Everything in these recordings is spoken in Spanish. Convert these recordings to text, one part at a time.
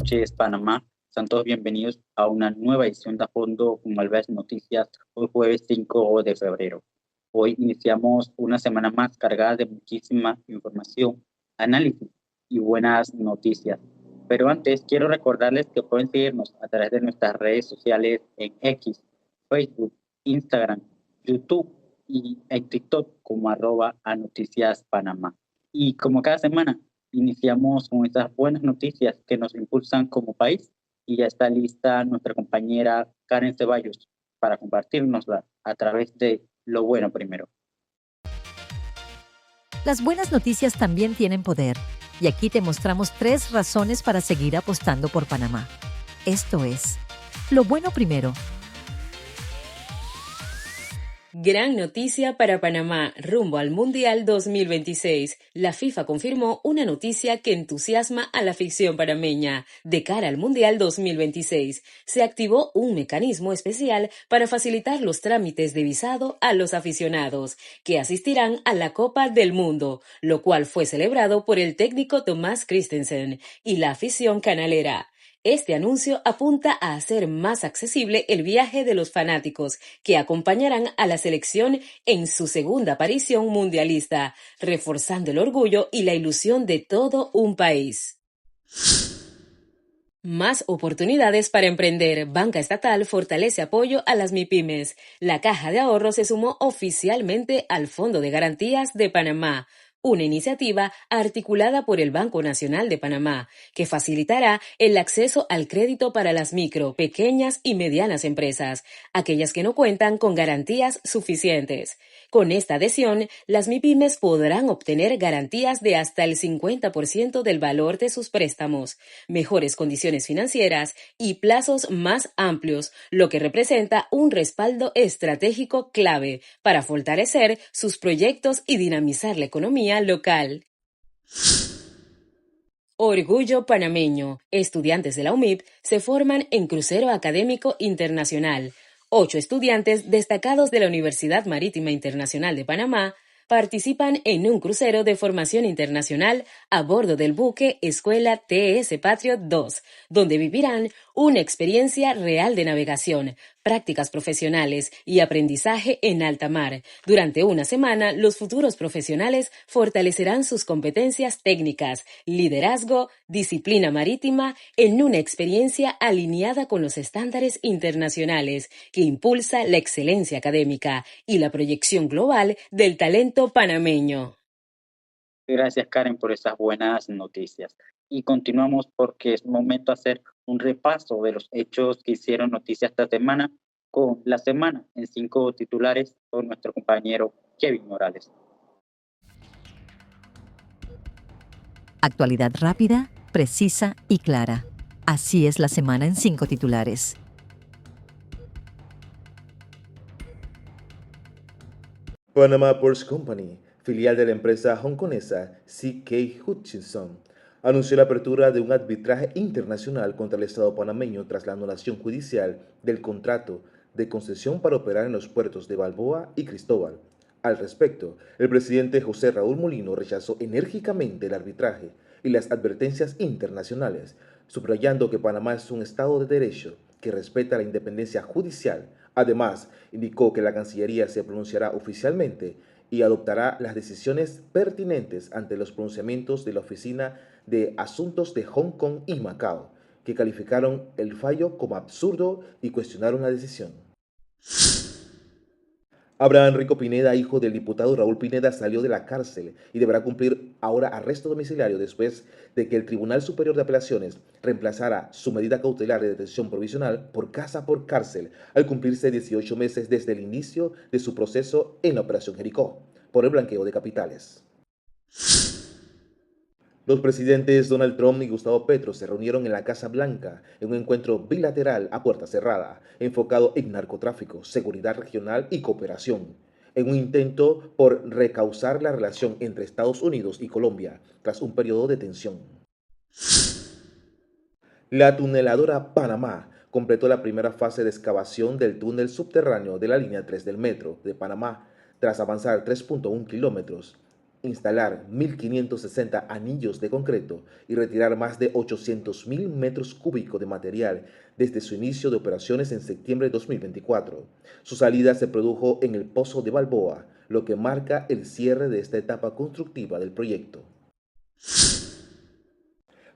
noches, Panamá. Sean todos bienvenidos a una nueva edición de A Fondo con Malveas Noticias, hoy jueves 5 de febrero. Hoy iniciamos una semana más cargada de muchísima información, análisis y buenas noticias. Pero antes quiero recordarles que pueden seguirnos a través de nuestras redes sociales en X, Facebook, Instagram, YouTube y en TikTok como @anoticiaspanamá. Y como cada semana, iniciamos con estas buenas noticias que nos impulsan como país y ya está lista nuestra compañera Karen Ceballos para compartirnosla a través de Lo Bueno Primero. Las buenas noticias también tienen poder y aquí te mostramos 3 razones para seguir apostando por Panamá. Esto es Lo Bueno Primero. Gran noticia para Panamá rumbo al Mundial 2026. La FIFA confirmó una noticia que entusiasma a la afición panameña. De cara al Mundial 2026, se activó un mecanismo especial para facilitar los trámites de visado a los aficionados que asistirán a la Copa del Mundo, lo cual fue celebrado por el técnico Tomás Christensen y la afición canalera. Este anuncio apunta a hacer más accesible el viaje de los fanáticos que acompañarán a la selección en su segunda aparición mundialista, reforzando el orgullo y la ilusión de todo un país. Más oportunidades para emprender. Banca Estatal fortalece apoyo a las MIPYMES. La Caja de Ahorros se sumó oficialmente al Fondo de Garantías de Panamá, una iniciativa articulada por el Banco Nacional de Panamá, que facilitará el acceso al crédito para las micro, pequeñas y medianas empresas, aquellas que no cuentan con garantías suficientes. Con esta adhesión, las MIPYMES podrán obtener garantías de hasta el 50% del valor de sus préstamos, mejores condiciones financieras y plazos más amplios, lo que representa un respaldo estratégico clave para fortalecer sus proyectos y dinamizar la economía local. Orgullo panameño. Estudiantes de la UMIP se forman en crucero académico internacional. 8 estudiantes destacados de la Universidad Marítima Internacional de Panamá participan en un crucero de formación internacional a bordo del buque Escuela TS Patriot 2, donde vivirán una experiencia real de navegación, prácticas profesionales y aprendizaje en alta mar. Durante una semana, los futuros profesionales fortalecerán sus competencias técnicas, liderazgo, disciplina marítima, en una experiencia alineada con los estándares internacionales que impulsa la excelencia académica y la proyección global del talento panameño. Gracias, Karen, por esas buenas noticias. Y continuamos porque es momento de hacer un repaso de los hechos que hicieron noticia esta semana con la semana en 5 titulares con nuestro compañero Kevin Morales. Actualidad rápida, precisa y clara. Así es la semana en 5 titulares. Panama Ports Company, filial de la empresa hongkonesa CK Hutchison, anunció la apertura de un arbitraje internacional contra el Estado panameño tras la anulación judicial del contrato de concesión para operar en los puertos de Balboa y Cristóbal. Al respecto, el presidente José Raúl Mulino rechazó enérgicamente el arbitraje y las advertencias internacionales, subrayando que Panamá es un Estado de derecho que respeta la independencia judicial. Además, indicó que la Cancillería se pronunciará oficialmente y adoptará las decisiones pertinentes ante los pronunciamientos de la Oficina de Asuntos de Hong Kong y Macao, que calificaron el fallo como absurdo y cuestionaron la decisión. Abraham Rico Pineda, hijo del diputado Raúl Pineda, salió de la cárcel y deberá cumplir ahora arresto domiciliario después de que el Tribunal Superior de Apelaciones reemplazara su medida cautelar de detención provisional por casa por cárcel al cumplirse 18 meses desde el inicio de su proceso en la Operación Jericó por el blanqueo de capitales. Los presidentes Donald Trump y Gustavo Petro se reunieron en la Casa Blanca en un encuentro bilateral a puerta cerrada, enfocado en narcotráfico, seguridad regional y cooperación, en un intento por recauzar la relación entre Estados Unidos y Colombia tras un periodo de tensión. La tuneladora Panamá completó la primera fase de excavación del túnel subterráneo de la línea 3 del metro de Panamá, tras avanzar 3.1 kilómetros. instalar 1.560 anillos de concreto y retirar más de 800.000 metros cúbicos de material desde su inicio de operaciones en septiembre de 2024. Su salida se produjo en el Pozo de Balboa, lo que marca el cierre de esta etapa constructiva del proyecto.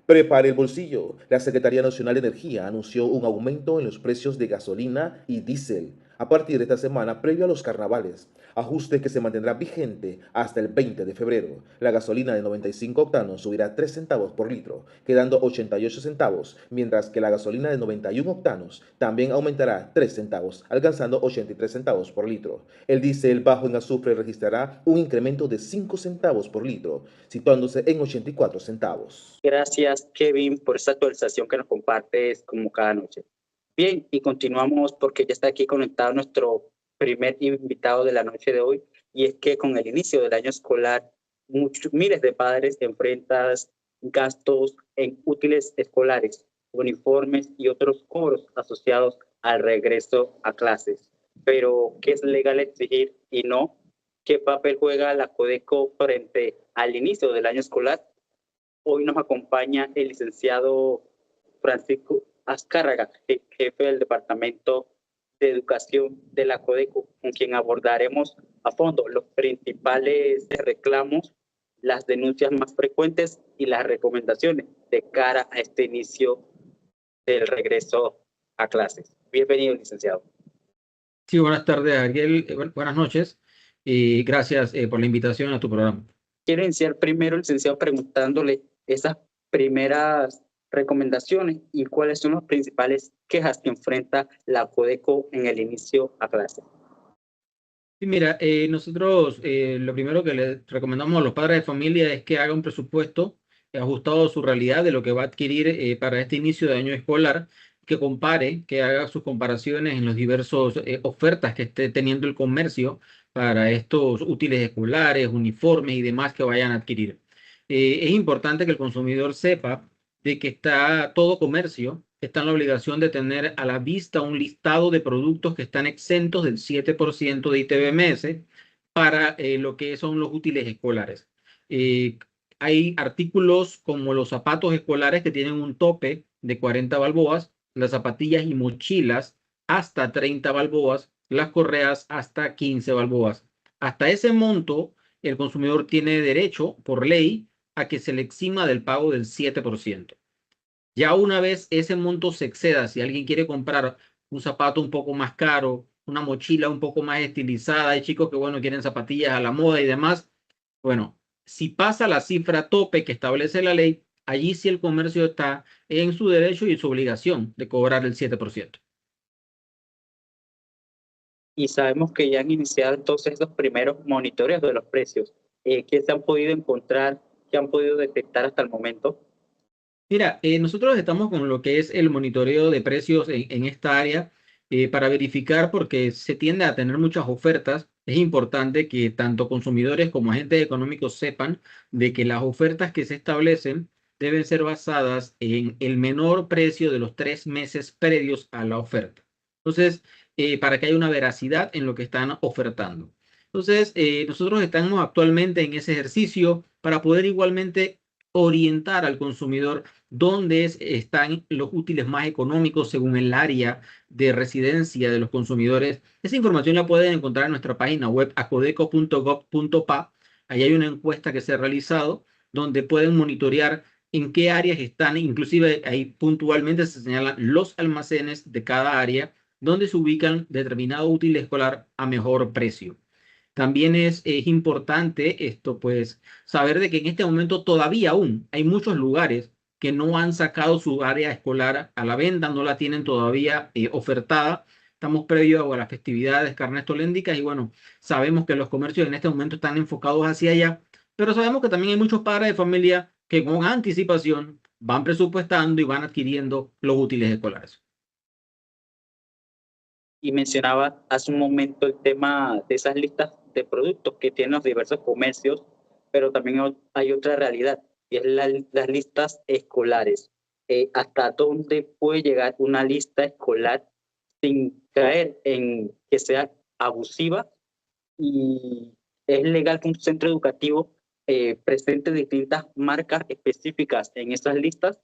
Prepare el bolsillo. La Secretaría Nacional de Energía anunció un aumento en los precios de gasolina y diésel a partir de esta semana previo a los carnavales, ajuste que se mantendrá vigente hasta el 20 de febrero. La gasolina de 95 octanos subirá 3 centavos por litro, quedando 88 centavos, mientras que la gasolina de 91 octanos también aumentará 3 centavos, alcanzando 83 centavos por litro. El diésel bajo en azufre registrará un incremento de 5 centavos por litro, situándose en 84 centavos. Gracias, Kevin, por esta actualización que nos compartes como cada noche. Bien, y continuamos porque ya está aquí conectado nuestro primer invitado de la noche de hoy, y es que con el inicio del año escolar, miles de padres enfrentan gastos en útiles escolares, uniformes y otros cobros asociados al regreso a clases. Pero, ¿qué es legal exigir y no? ¿Qué papel juega la Codeco frente al inicio del año escolar? Hoy nos acompaña el licenciado Francisco Azcárraga, jefe del Departamento de Educación de la Codeco, con quien abordaremos a fondo los principales reclamos, las denuncias más frecuentes y las recomendaciones de cara a este inicio del regreso a clases. Bienvenido, licenciado. Sí, buenas tardes, Ariel. Buenas noches y gracias por la invitación a tu programa. Quiero iniciar primero, licenciado, preguntándole esas primeras recomendaciones y cuáles son las principales quejas que enfrenta la Codeco en el inicio a clase. Sí, mira, nosotros lo primero que le recomendamos a los padres de familia es que haga un presupuesto ajustado a su realidad de lo que va a adquirir para este inicio de año escolar, que compare, que haga sus comparaciones en los diversos ofertas que esté teniendo el comercio para estos útiles escolares, uniformes y demás que vayan a adquirir. Es importante que el consumidor sepa de que está todo comercio está en la obligación de tener a la vista un listado de productos que están exentos del 7% de ITBMS para lo que son los útiles escolares. Hay artículos como los zapatos escolares que tienen un tope de 40 balboas, las zapatillas y mochilas hasta 30 balboas, las correas hasta 15 balboas. Hasta ese monto, el consumidor tiene derecho, por ley, a que se le exima del pago del 7%. Ya una vez ese monto se exceda, si alguien quiere comprar un zapato un poco más caro, una mochila un poco más estilizada, hay chicos que, bueno, quieren zapatillas a la moda y demás, bueno, si pasa la cifra tope que establece la ley, allí sí el comercio está en su derecho y en su obligación de cobrar el 7%. Y sabemos que ya han iniciado entonces los primeros monitoreos de los precios. ¿Qué se han podido encontrar, qué han podido detectar hasta el momento? Mira, nosotros estamos con lo que es el monitoreo de precios en esta área para verificar porque se tiende a tener muchas ofertas. Es importante que tanto consumidores como agentes económicos sepan de que las ofertas que se establecen deben ser basadas en el menor precio de los 3 meses previos a la oferta. Entonces, para que haya una veracidad en lo que están ofertando. Entonces, nosotros estamos actualmente en ese ejercicio para poder igualmente orientar al consumidor dónde están los útiles más económicos según el área de residencia de los consumidores. Esa información la pueden encontrar en nuestra página web acodeco.gov.pa. Ahí hay una encuesta que se ha realizado donde pueden monitorear en qué áreas están, inclusive ahí puntualmente se señalan los almacenes de cada área donde se ubican determinado útil escolar a mejor precio. También es importante esto, pues, saber de que en este momento todavía aún hay muchos lugares que no han sacado su área escolar a la venta, no la tienen todavía ofertada. Estamos previo a las festividades carnestoléndicas y bueno, sabemos que los comercios en este momento están enfocados hacia allá, pero sabemos que también hay muchos padres de familia que con anticipación van presupuestando y van adquiriendo los útiles escolares. Y mencionaba hace un momento el tema de esas listas de productos que tienen los diversos comercios, pero también hay otra realidad, y es las listas escolares. ¿Hasta dónde puede llegar una lista escolar sin caer en que sea abusiva? Y es legal que un centro educativo presente distintas marcas específicas en esas listas?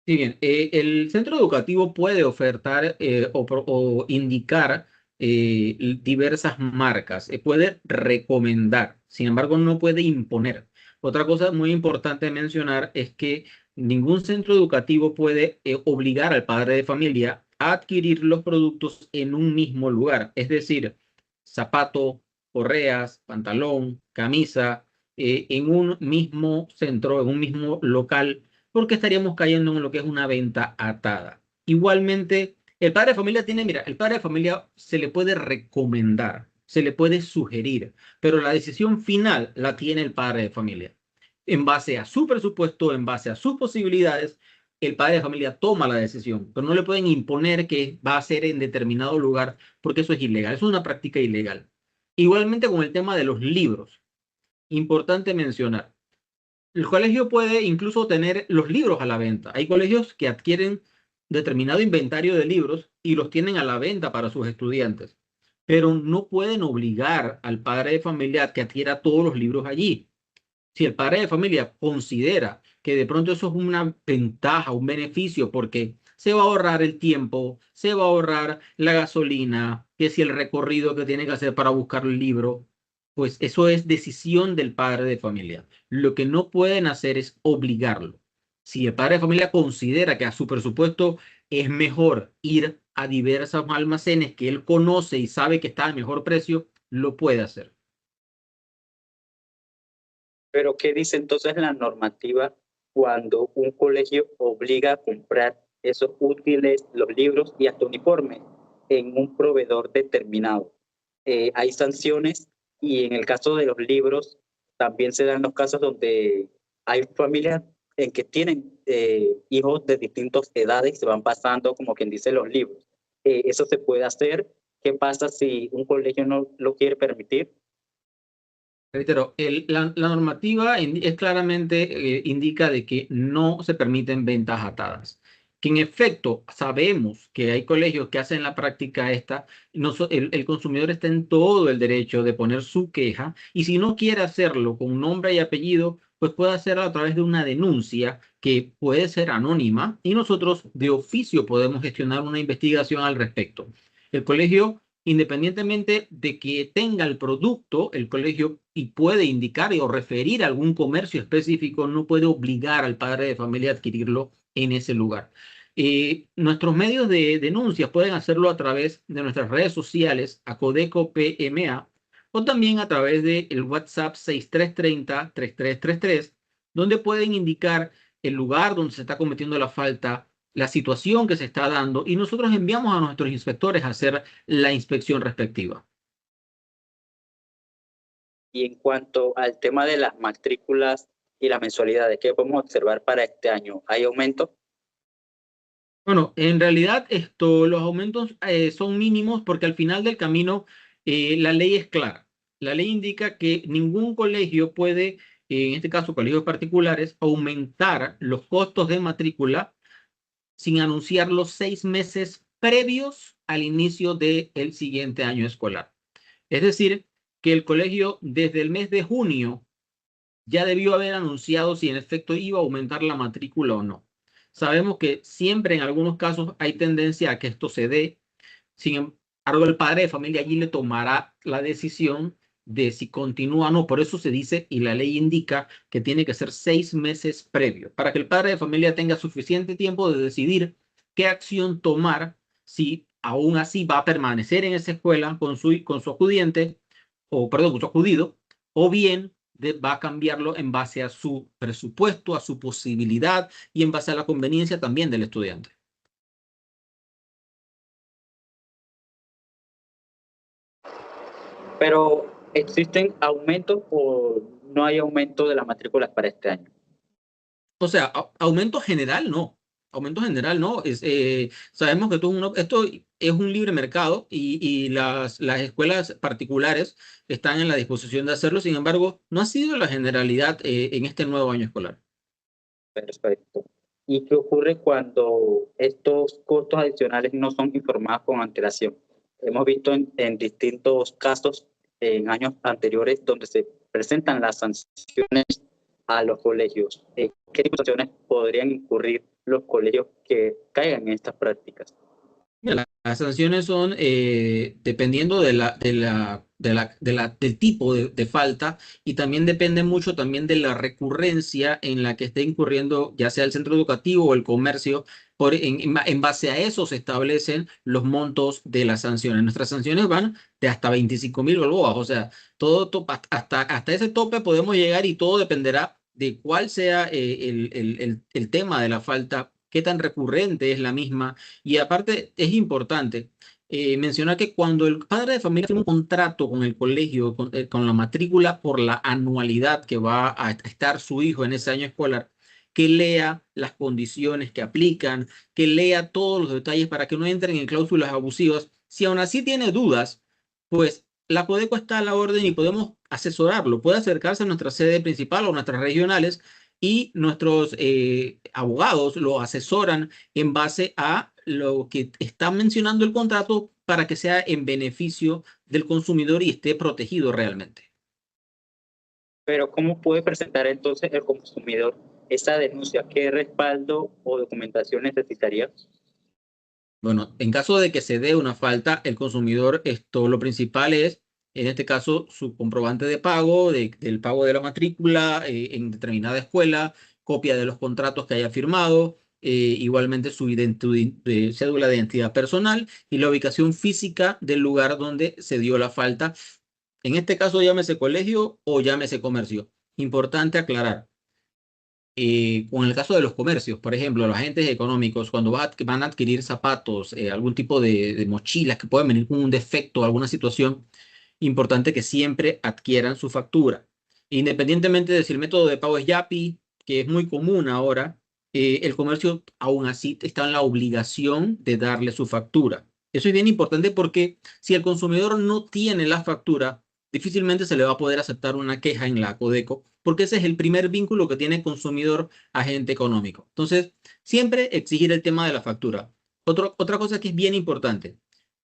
Sí, bien. El centro educativo puede ofertar o indicar diversas marcas, puede recomendar, sin embargo, no puede imponer. Otra cosa muy importante mencionar es que ningún centro educativo puede obligar al padre de familia a adquirir los productos en un mismo lugar, es decir, zapato, correas, pantalón, camisa, en un mismo centro, en un mismo local porque estaríamos cayendo en lo que es una venta atada. Igualmente, el padre de familia tiene, mira, el padre de familia se le puede recomendar, se le puede sugerir, pero la decisión final la tiene el padre de familia. En base a su presupuesto, en base a sus posibilidades, el padre de familia toma la decisión, pero no le pueden imponer que va a ser en determinado lugar, porque eso es ilegal, es una práctica ilegal. Igualmente con el tema de los libros, importante mencionar. El colegio puede incluso tener los libros a la venta. Hay colegios que adquieren determinado inventario de libros y los tienen a la venta para sus estudiantes, pero no pueden obligar al padre de familia a que adquiera todos los libros allí. Si el padre de familia considera que de pronto eso es una ventaja, un beneficio, porque se va a ahorrar el tiempo, se va a ahorrar la gasolina, que si el recorrido que tiene que hacer para buscar el libro, pues eso es decisión del padre de familia. Lo que no pueden hacer es obligarlo. Si el padre de familia considera que a su presupuesto es mejor ir a diversos almacenes que él conoce y sabe que está a mejor precio, lo puede hacer. Pero ¿qué dice entonces la normativa cuando un colegio obliga a comprar esos útiles, los libros y hasta uniformes en un proveedor determinado? Hay sanciones y en el caso de los libros también se dan los casos donde hay familias en que tienen hijos de distintas edades y se van pasando, como quien dice, los libros. Eso se puede hacer. ¿Qué pasa si un colegio no lo quiere permitir? Reitero, la normativa es claramente indica de que no se permiten ventas atadas. Que en efecto sabemos que hay colegios que hacen la práctica esta, el consumidor está en todo el derecho de poner su queja y si no quiere hacerlo con nombre y apellido, pues puede hacerlo a través de una denuncia que puede ser anónima y nosotros de oficio podemos gestionar una investigación al respecto. El colegio independientemente de que tenga el producto, el colegio y puede indicar o referir a algún comercio específico, no puede obligar al padre de familia a adquirirlo en ese lugar. Nuestros medios de denuncia pueden hacerlo a través de nuestras redes sociales, a Codeco PMA, o también a través del WhatsApp 6330-3333, donde pueden indicar el lugar donde se está cometiendo la falta, la situación que se está dando y nosotros enviamos a nuestros inspectores a hacer la inspección respectiva. Y en cuanto al tema de las matrículas y las mensualidades, ¿qué podemos observar para este año? ¿Hay aumento? Bueno, en realidad los aumentos son mínimos porque al final del camino la ley es clara. La ley indica que ningún colegio puede, en este caso colegios particulares, aumentar los costos de matrícula sin anunciar los 6 meses previos al inicio del siguiente año escolar. Es decir, que el colegio desde el mes de junio ya debió haber anunciado si en efecto iba a aumentar la matrícula o no. Sabemos que siempre en algunos casos hay tendencia a que esto se dé. Sin embargo, el padre de familia allí le tomará la decisión de si continúa o no. Por eso se dice y la ley indica que tiene que ser 6 meses previos para que el padre de familia tenga suficiente tiempo de decidir qué acción tomar si aún así va a permanecer en esa escuela con su acudiente o perdón, con su acudido o bien va a cambiarlo en base a su presupuesto, a su posibilidad y en base a la conveniencia también del estudiante. Pero ¿existen aumentos o no hay aumento de las matrículas para este año? O sea, aumento general no. Aumento general no. Sabemos que esto es un libre mercado y las escuelas particulares están en la disposición de hacerlo. Sin embargo, no ha sido la generalidad en este nuevo año escolar. Perfecto. ¿Y qué ocurre cuando estos costos adicionales no son informados con antelación? Hemos visto en distintos casos en años anteriores donde se presentan las sanciones a los colegios. ¿Qué tipo de sanciones podrían incurrir los colegios que caigan en estas prácticas? Mira, las sanciones son dependiendo del tipo de falta, y también depende mucho también de la recurrencia en la que esté incurriendo, ya sea el centro educativo o el comercio. En base a eso se establecen los montos de las sanciones. Nuestras sanciones van de hasta 25.000 balboas, o sea, hasta ese tope podemos llegar, y todo dependerá de cuál sea el tema de la falta, qué tan recurrente es la misma. Y aparte, es importante mencionar que cuando el padre de familia tiene un contrato con el colegio, con la matrícula por la anualidad que va a estar su hijo en ese año escolar, que lea las condiciones que aplican, que lea todos los detalles para que no entren en cláusulas abusivas. Si aún así tiene dudas, pues la Codeco está a la orden y podemos asesorarlo. Puede acercarse a nuestra sede principal o nuestras regionales, y nuestros abogados lo asesoran en base a lo que está mencionando el contrato para que sea en beneficio del consumidor y esté protegido realmente. Pero ¿cómo puede presentar entonces el consumidor esa denuncia? ¿Qué respaldo o documentación necesitaría? Bueno, en caso de que se dé una falta, el consumidor, lo principal es, en este caso, su comprobante de pago, del pago de la matrícula en determinada escuela, copia de los contratos que haya firmado, igualmente su cédula de identidad personal y la ubicación física del lugar donde se dio la falta. En este caso, llámese colegio o llámese comercio. Importante aclarar. Con el caso de los comercios, por ejemplo, los agentes económicos, cuando van a adquirir zapatos, algún tipo de mochilas que pueden venir con un defecto, alguna situación, importante que siempre adquieran su factura. Independientemente de si el método de pago es Yapi, que es muy común ahora, el comercio aún así está en la obligación de darle su factura. Eso es bien importante porque si el consumidor no tiene la factura, difícilmente se le va a poder aceptar una queja en la Codeco, porque ese es el primer vínculo que tiene consumidor-agente económico. Entonces, siempre exigir el tema de la factura. Otra cosa que es bien importante,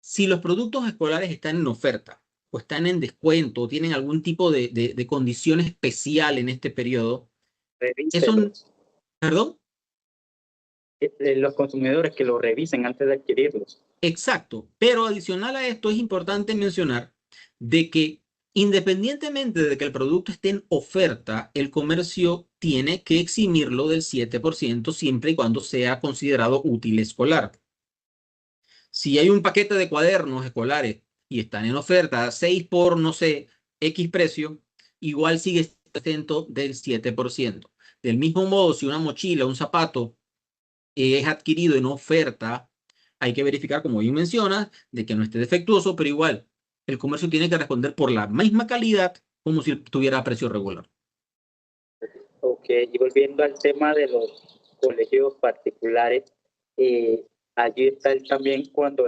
si los productos escolares están en oferta o están en descuento o tienen algún tipo de condición especial en este periodo, eso, Revíselos. perdón, Los consumidores que lo revisen antes de adquirirlos. exacto, pero adicional a esto es importante mencionar de que independientemente de que el producto esté en oferta, el comercio tiene que eximirlo del 7% siempre y cuando sea considerado útil escolar. Si hay un paquete de cuadernos escolares y están en oferta, 6 por, no sé, X precio, igual sigue exento del 7%. Del mismo modo, si una mochila, un zapato es adquirido en oferta, hay que verificar, como bien mencionas, de que no esté defectuoso, pero igual el comercio tiene que responder por la misma calidad como si tuviera precio regular. Ok, y volviendo al tema de los colegios particulares, allí está también cuando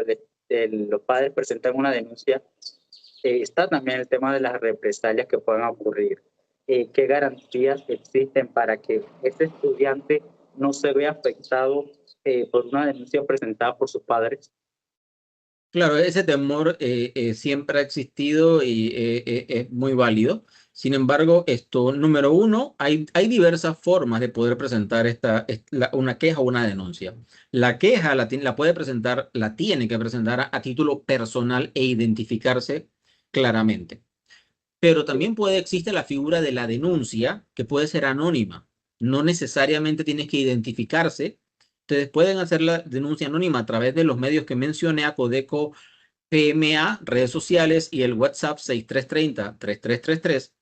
los padres presentan una denuncia, está también el tema de las represalias que puedan ocurrir. ¿Qué garantías existen para que ese estudiante no se vea afectado por una denuncia presentada por sus padres? Claro, ese temor siempre ha existido y es muy válido. Sin embargo, número uno, hay diversas formas de poder presentar una queja o una denuncia. La queja la puede presentar, la tiene que presentar a título personal e identificarse claramente. Pero también existe la figura de la denuncia, que puede ser anónima. No necesariamente tienes que identificarse. Ustedes pueden hacer la denuncia anónima a través de los medios que mencioné, a Codeco, PMA, redes sociales y el WhatsApp 6330-3333.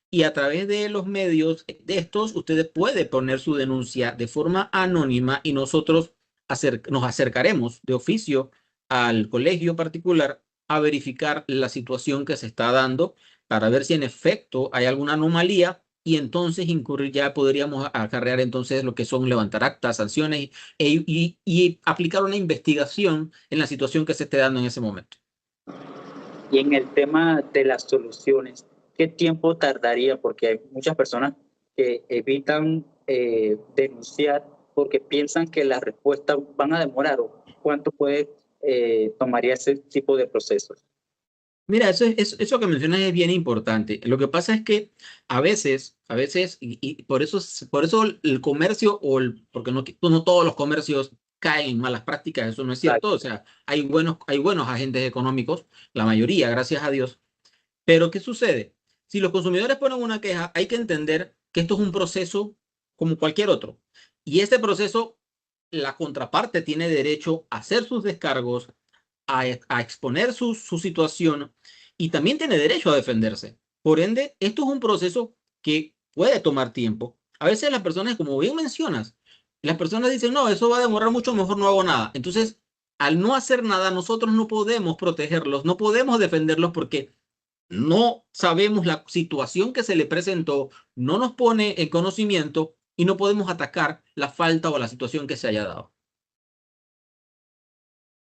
Y a través de los medios de estos, ustedes pueden poner su denuncia de forma anónima, y nosotros nos acercaremos de oficio al colegio particular a verificar la situación que se está dando para ver si en efecto hay alguna anomalía, y entonces incurrir, ya podríamos acarrear entonces lo que son levantar actas, sanciones y aplicar una investigación en la situación que se esté dando en ese momento. Y en el tema de las soluciones, ¿qué tiempo tardaría? Porque hay muchas personas que evitan denunciar porque piensan que las respuestas van a demorar. ¿O cuánto tomaría ese tipo de procesos? Mira, eso que mencionas es bien importante. Lo que pasa es que y por eso el comercio porque no todos los comercios caen en malas prácticas, eso no es cierto. O Exacto. sea, hay buenos agentes económicos, la mayoría, gracias a Dios. Pero ¿qué sucede? Si los consumidores ponen una queja, hay que entender que esto es un proceso como cualquier otro. Y este proceso, la contraparte tiene derecho a hacer sus descargos, a exponer su situación y también tiene derecho a defenderse. Por ende, esto es un proceso que puede tomar tiempo. A veces las personas, como bien mencionas, las personas dicen, no, eso va a demorar mucho, mejor no hago nada. Entonces, al no hacer nada, nosotros no podemos protegerlos, no podemos defenderlos porque no sabemos la situación que se le presentó, no nos pone en conocimiento y no podemos atacar la falta o la situación que se haya dado.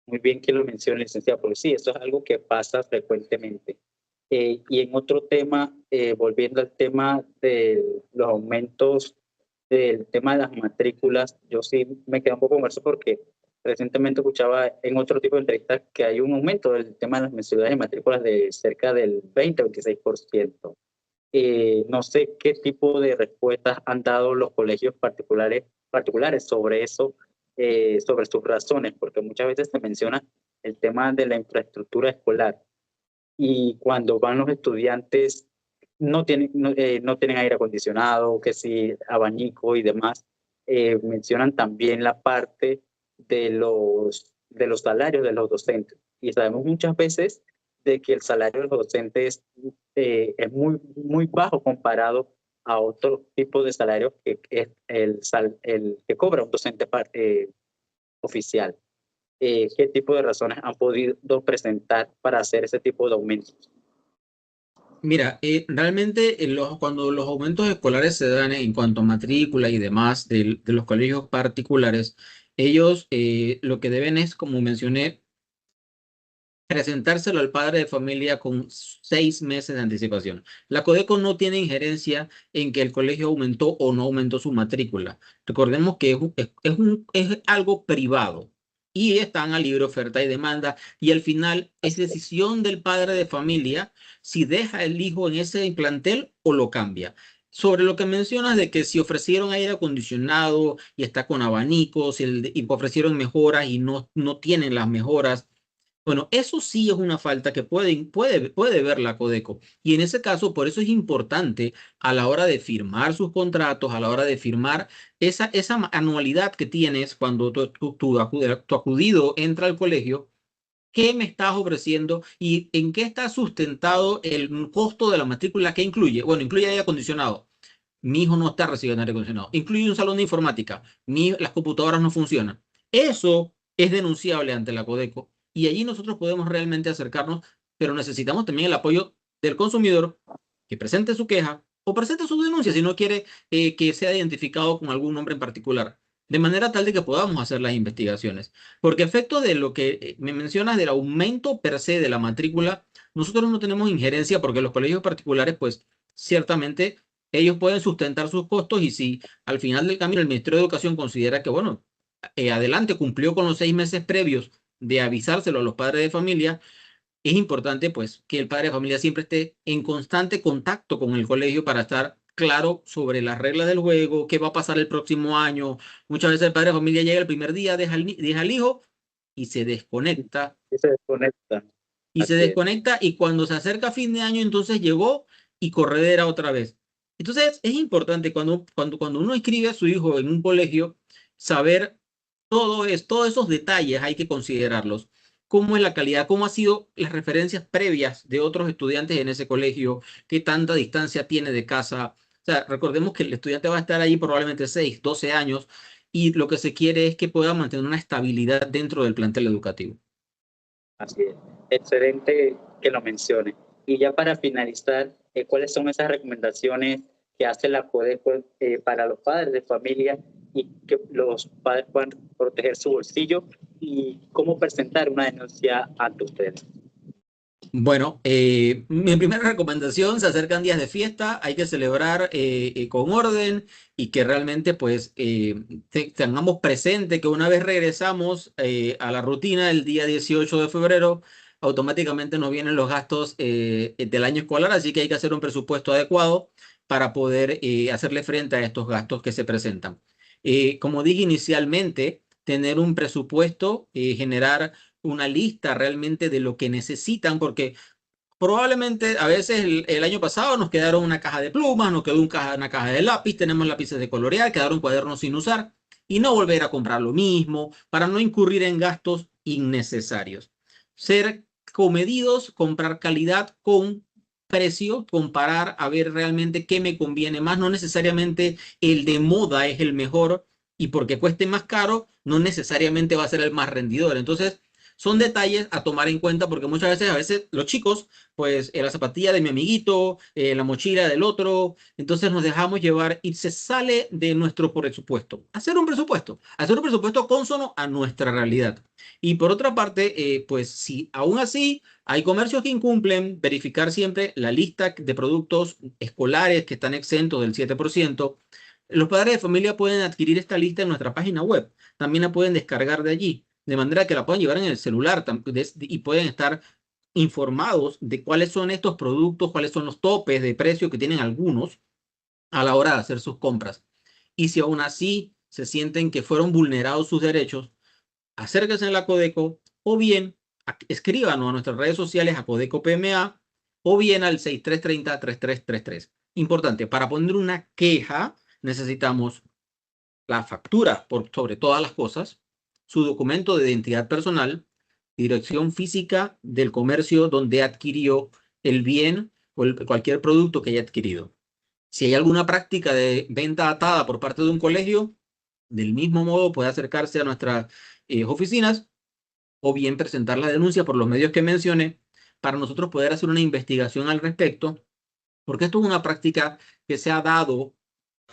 Muy bien que lo mencione, licenciado, porque sí, eso es algo que pasa frecuentemente. Y en otro tema, volviendo al tema de los aumentos del tema de las matrículas, yo sí me quedé un poco converso porque recientemente escuchaba en otro tipo de entrevistas que hay un aumento del tema de las mensualidades de matrículas de cerca del 20 o 26%. No sé qué tipo de respuestas han dado los colegios particulares sobre eso, sobre sus razones, porque muchas veces se menciona el tema de la infraestructura escolar y cuando van los estudiantes no tienen aire acondicionado, que si abanico y demás. Mencionan también la parte de los salarios de los docentes. Y sabemos muchas veces de que el salario de los docentes es muy bajo comparado a otros tipos de salarios que es el que cobra un docente oficial. ¿Qué tipo de razones han podido presentar para hacer ese tipo de aumentos? Mira, realmente cuando los aumentos escolares se dan en cuanto a matrícula y demás de los colegios particulares, ellos lo que deben es, como mencioné, presentárselo al padre de familia con 6 meses de anticipación. La Codeco no tiene injerencia en que el colegio aumentó o no aumentó su matrícula. Recordemos que es algo privado y están a libre oferta y demanda y al final es decisión del padre de familia si deja el hijo en ese plantel o lo cambia. Sobre lo que mencionas de que si ofrecieron aire acondicionado y está con abanicos y ofrecieron mejoras y no tienen las mejoras, bueno, eso sí es una falta que puede ver la Codeco. Y en ese caso, por eso es importante a la hora de firmar sus contratos, a la hora de firmar esa anualidad que tienes cuando tu acudido entra al colegio, ¿qué me estás ofreciendo y en qué está sustentado el costo de la matrícula que incluye? Bueno, incluye aire acondicionado. Mi hijo no está recibiendo aire acondicionado. Incluye un salón de informática. Las computadoras no funcionan. Eso es denunciable ante la Codeco y allí nosotros podemos realmente acercarnos, pero necesitamos también el apoyo del consumidor que presente su queja o presente su denuncia si no quiere que sea identificado con algún nombre en particular, de manera tal de que podamos hacer las investigaciones. Porque efecto de lo que me mencionas del aumento per se de la matrícula, nosotros no tenemos injerencia porque los colegios particulares, pues ciertamente ellos pueden sustentar sus costos y si al final del camino el Ministerio de Educación considera que, bueno, adelante cumplió con los 6 meses previos de avisárselo a los padres de familia, es importante pues que el padre de familia siempre esté en constante contacto con el colegio para estar claro sobre las reglas del juego, qué va a pasar el próximo año. Muchas veces el padre de familia llega el primer día, deja al hijo y se desconecta Y se desconectan. y se Así es. desconecta y cuando se acerca a fin de año entonces llegó y corredera otra vez. Entonces es importante cuando uno inscribe a su hijo en un colegio, saber todos esos detalles hay que considerarlos. ¿Cómo es la calidad? ¿Cómo han sido las referencias previas de otros estudiantes en ese colegio? ¿Qué tanta distancia tiene de casa? O sea, recordemos que el estudiante va a estar ahí probablemente 6, 12 años y lo que se quiere es que pueda mantener una estabilidad dentro del plantel educativo. Así es. Excelente que lo mencione. Y ya para finalizar, ¿cuáles son esas recomendaciones que hace la Codeco para los padres de familia y que los padres puedan proteger su bolsillo y cómo presentar una denuncia ante ustedes? Bueno, mi primera recomendación, se acercan días de fiesta, hay que celebrar con orden y que realmente pues tengamos presente que una vez regresamos a la rutina el día 18 de febrero, automáticamente nos vienen los gastos del año escolar, así que hay que hacer un presupuesto adecuado para poder hacerle frente a estos gastos que se presentan. Como dije inicialmente, tener un presupuesto, generar una lista realmente de lo que necesitan, porque probablemente a veces el año pasado nos quedaron una caja de plumas, nos quedó una caja de lápiz, tenemos lápices de colorear, quedaron cuadernos sin usar y no volver a comprar lo mismo para no incurrir en gastos innecesarios. Ser comedidos, comprar calidad con precio, comparar a ver realmente qué me conviene más. No necesariamente el de moda es el mejor y porque cueste más caro, no necesariamente va a ser el más rendidor. Entonces, son detalles a tomar en cuenta porque muchas veces los chicos, pues la zapatilla de mi amiguito, la mochila del otro, entonces nos dejamos llevar y se sale de nuestro presupuesto. Hacer un presupuesto cónsono a nuestra realidad. Y por otra parte, pues si aún así hay comercios que incumplen, verificar siempre la lista de productos escolares que están exentos del 7%. Los padres de familia pueden adquirir esta lista en nuestra página web. También la pueden descargar de allí, de manera que la puedan llevar en el celular y pueden estar informados de cuáles son estos productos, cuáles son los topes de precio que tienen algunos a la hora de hacer sus compras. Y si aún así se sienten que fueron vulnerados sus derechos, acérquense a la Codeco o bien escríbanos a nuestras redes sociales a Codeco PMA o bien al 6330-3333. Importante, para poner una queja necesitamos la factura por sobre todas las cosas, su documento de identidad personal, dirección física del comercio donde adquirió el bien o cualquier producto que haya adquirido. Si hay alguna práctica de venta atada por parte de un colegio, del mismo modo puede acercarse a nuestras oficinas o bien presentar la denuncia por los medios que mencioné para nosotros poder hacer una investigación al respecto, porque esto es una práctica que se ha dado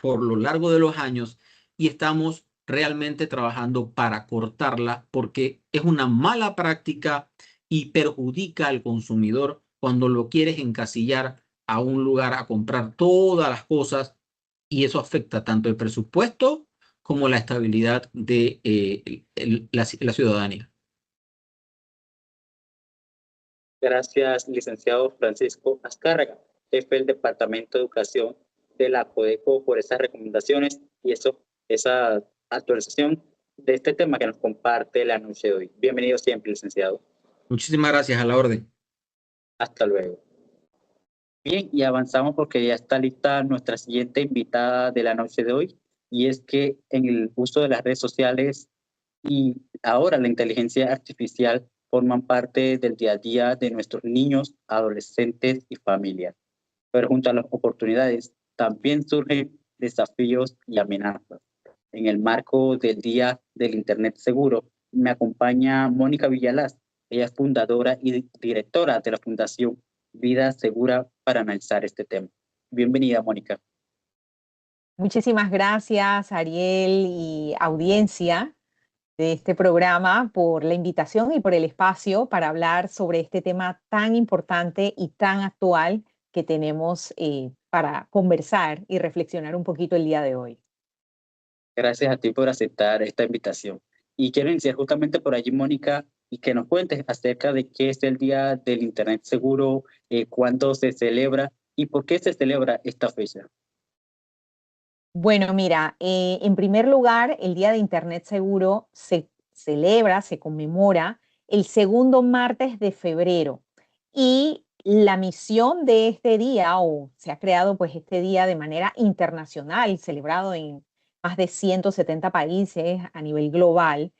por lo largo de los años y estamos realmente trabajando para cortarla porque es una mala práctica y perjudica al consumidor cuando lo quieres encasillar a un lugar a comprar todas las cosas y eso afecta tanto el presupuesto como la estabilidad de la ciudadanía. Gracias, licenciado Francisco Azcárraga, jefe del Departamento de Educación de la Codeco, por esas recomendaciones y esa actualización de este tema que nos comparte el anuncio de hoy. Bienvenido siempre, licenciado. Muchísimas gracias, a la orden. Hasta luego. Bien, y avanzamos porque ya está lista nuestra siguiente invitada de la noche de hoy, y es que en el uso de las redes sociales y ahora la inteligencia artificial forman parte del día a día de nuestros niños, adolescentes y familias. Pero junto a las oportunidades también surgen desafíos y amenazas. En el marco del Día del Internet Seguro, me acompaña Mónica Villalaz. Ella es fundadora y directora de la Fundación Vida Segura para analizar este tema. Bienvenida, Mónica. Muchísimas gracias, Ariel y audiencia de este programa, por la invitación y por el espacio para hablar sobre este tema tan importante y tan actual que tenemos para conversar y reflexionar un poquito el día de hoy. Gracias a ti por aceptar esta invitación. Y quiero iniciar justamente por allí, Mónica, y que nos cuentes acerca de qué es el Día del Internet Seguro, cuándo se celebra y por qué se celebra esta fecha. Bueno, mira, en primer lugar, el Día de Internet Seguro se celebra, se conmemora el segundo martes de febrero y la misión de este día, o se ha creado pues este día de manera internacional, celebrado en más de 170 países a nivel global,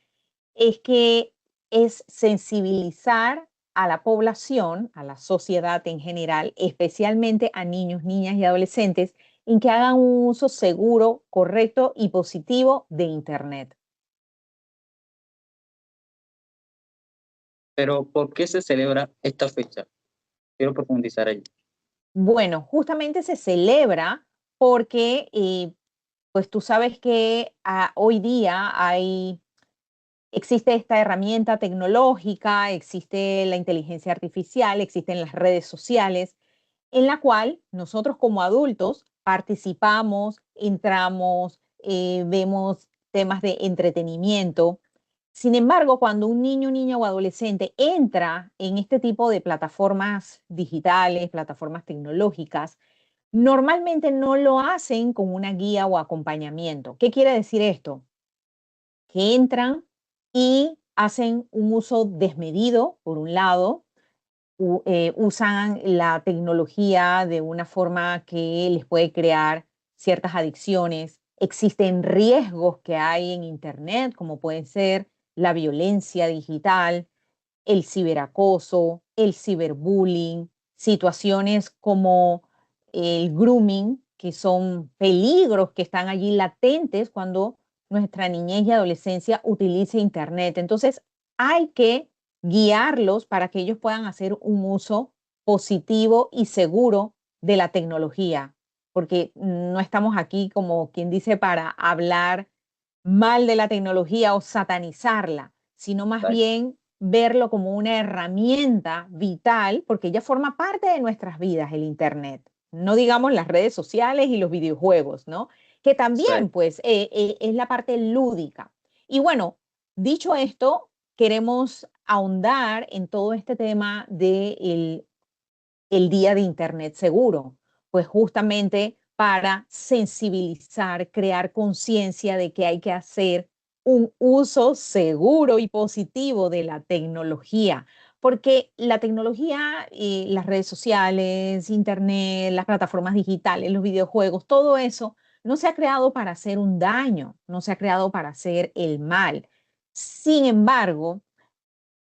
es que es sensibilizar a la población, a la sociedad en general, especialmente a niños, niñas y adolescentes, en que hagan un uso seguro, correcto y positivo de Internet. Pero ¿por qué se celebra esta fecha? Quiero profundizar ahí. Bueno, justamente se celebra porque, pues tú sabes que hoy día existe esta herramienta tecnológica, existe la inteligencia artificial, existen las redes sociales, en la cual nosotros como adultos participamos, entramos, vemos temas de entretenimiento, Sin embargo, cuando un niño, niña o adolescente entra en este tipo de plataformas digitales, plataformas tecnológicas, normalmente no lo hacen con una guía o acompañamiento. ¿Qué quiere decir esto? Que entran y hacen un uso desmedido, por un lado, usan la tecnología de una forma que les puede crear ciertas adicciones. Existen riesgos que hay en Internet, como pueden ser la violencia digital, el ciberacoso, el ciberbullying, situaciones como el grooming, que son peligros que están allí latentes cuando nuestra niñez y adolescencia utiliza Internet. Entonces, hay que guiarlos para que ellos puedan hacer un uso positivo y seguro de la tecnología, porque no estamos aquí como quien dice para hablar mal de la tecnología o satanizarla, sino más Exacto. bien verlo como una herramienta vital, porque ella forma parte de nuestras vidas, el Internet. No digamos las redes sociales y los videojuegos, ¿no? Que también, Exacto. pues, es la parte lúdica. Y bueno, dicho esto, queremos ahondar en todo este tema de el Día de Internet Seguro, pues justamente para sensibilizar, crear conciencia de que hay que hacer un uso seguro y positivo de la tecnología, porque la tecnología, las redes sociales, Internet, las plataformas digitales, los videojuegos, todo eso no se ha creado para hacer un daño, no se ha creado para hacer el mal. Sin embargo,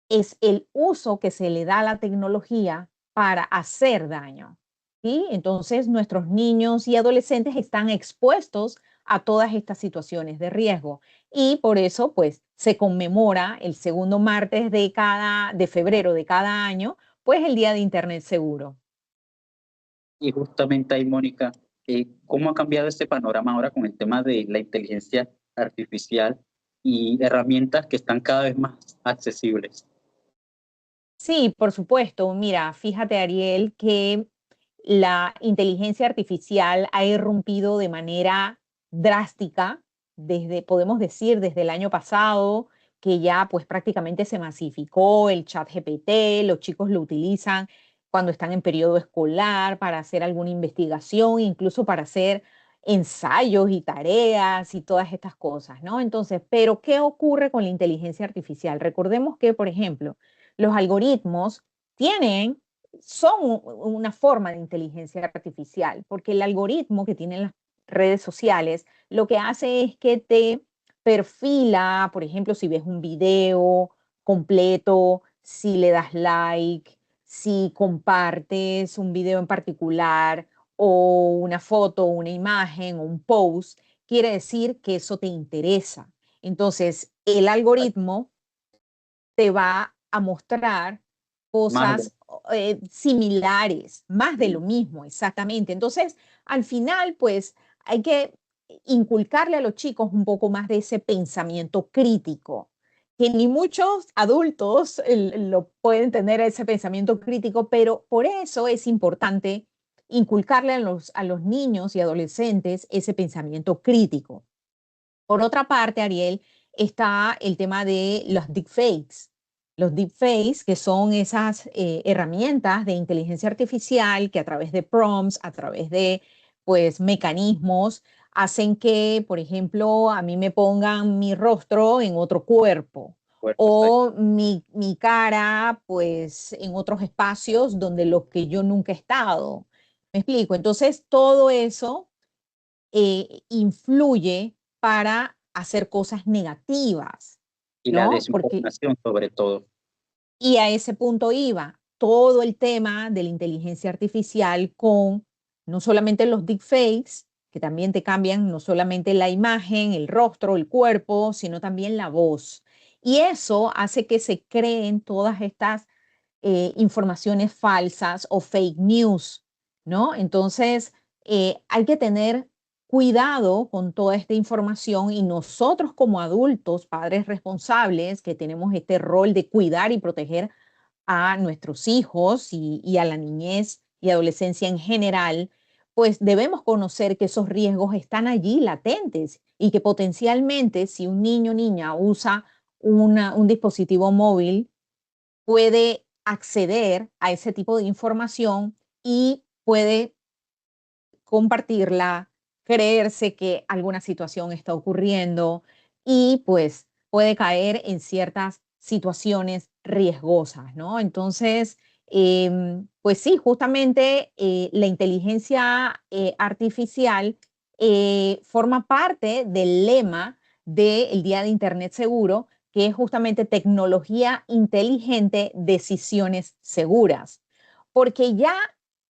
es el uso que se le da a la tecnología para hacer daño. ¿Sí? Entonces, nuestros niños y adolescentes están expuestos a todas estas situaciones de riesgo y por eso, pues, se conmemora el segundo martes de febrero de cada año, pues, el Día de Internet Seguro. Y justamente ahí, Mónica, ¿cómo ha cambiado este panorama ahora con el tema de la inteligencia artificial y herramientas que están cada vez más accesibles? Sí, por supuesto. Mira, fíjate, Ariel, que la inteligencia artificial ha irrumpido de manera drástica desde, podemos decir, desde el año pasado, que ya pues prácticamente se masificó el chat GPT, los chicos lo utilizan cuando están en periodo escolar para hacer alguna investigación, incluso para hacer ensayos y tareas y todas estas cosas, ¿no? Entonces, pero ¿qué ocurre con la inteligencia artificial? Recordemos que, por ejemplo, los algoritmos tienen son una forma de inteligencia artificial, porque el algoritmo que tienen las redes sociales lo que hace es que te perfila, por ejemplo, si ves un video completo, si le das like, si compartes un video en particular o una foto, una imagen o un post, quiere decir que eso te interesa. Entonces, el algoritmo te va a mostrar Más de... cosas similares, más de Sí, lo mismo, exactamente. Entonces, al final, pues hay que inculcarle a los chicos un poco más de ese pensamiento crítico, que ni muchos adultos lo pueden tener ese pensamiento crítico, pero por eso es importante inculcarle a los niños y adolescentes ese pensamiento crítico. Por otra parte, Ariel, está el tema de los deepfakes. Los deepfakes, que son esas herramientas de inteligencia artificial que a través de prompts, a través de pues mecanismos, hacen que, por ejemplo, a mí me pongan mi rostro en otro cuerpo cuerpo, exacto. o mi cara pues en otros espacios donde los que yo nunca he estado. ¿Me explico? Entonces, todo eso influye para hacer cosas negativas, Y la ¿no? Porque, desinformación sobre todo. y a ese punto iba todo el tema de la inteligencia artificial con no solamente los deepfakes, que también te cambian no solamente la imagen, el rostro, el cuerpo, sino también la voz. Y eso hace que se creen todas estas informaciones falsas o fake news, ¿no? Entonces, hay que tener cuidado con toda esta información y nosotros como adultos, padres responsables, que tenemos este rol de cuidar y proteger a nuestros hijos y a la niñez y adolescencia en general, pues debemos conocer que esos riesgos están allí latentes y que potencialmente si un niño o niña usa un dispositivo móvil puede acceder a ese tipo de información y puede compartirla, creerse que alguna situación está ocurriendo y pues puede caer en ciertas situaciones riesgosas, ¿no? Entonces, pues sí, justamente la inteligencia artificial forma parte del lema del Día de Internet Seguro, que es justamente tecnología inteligente, decisiones seguras, porque ya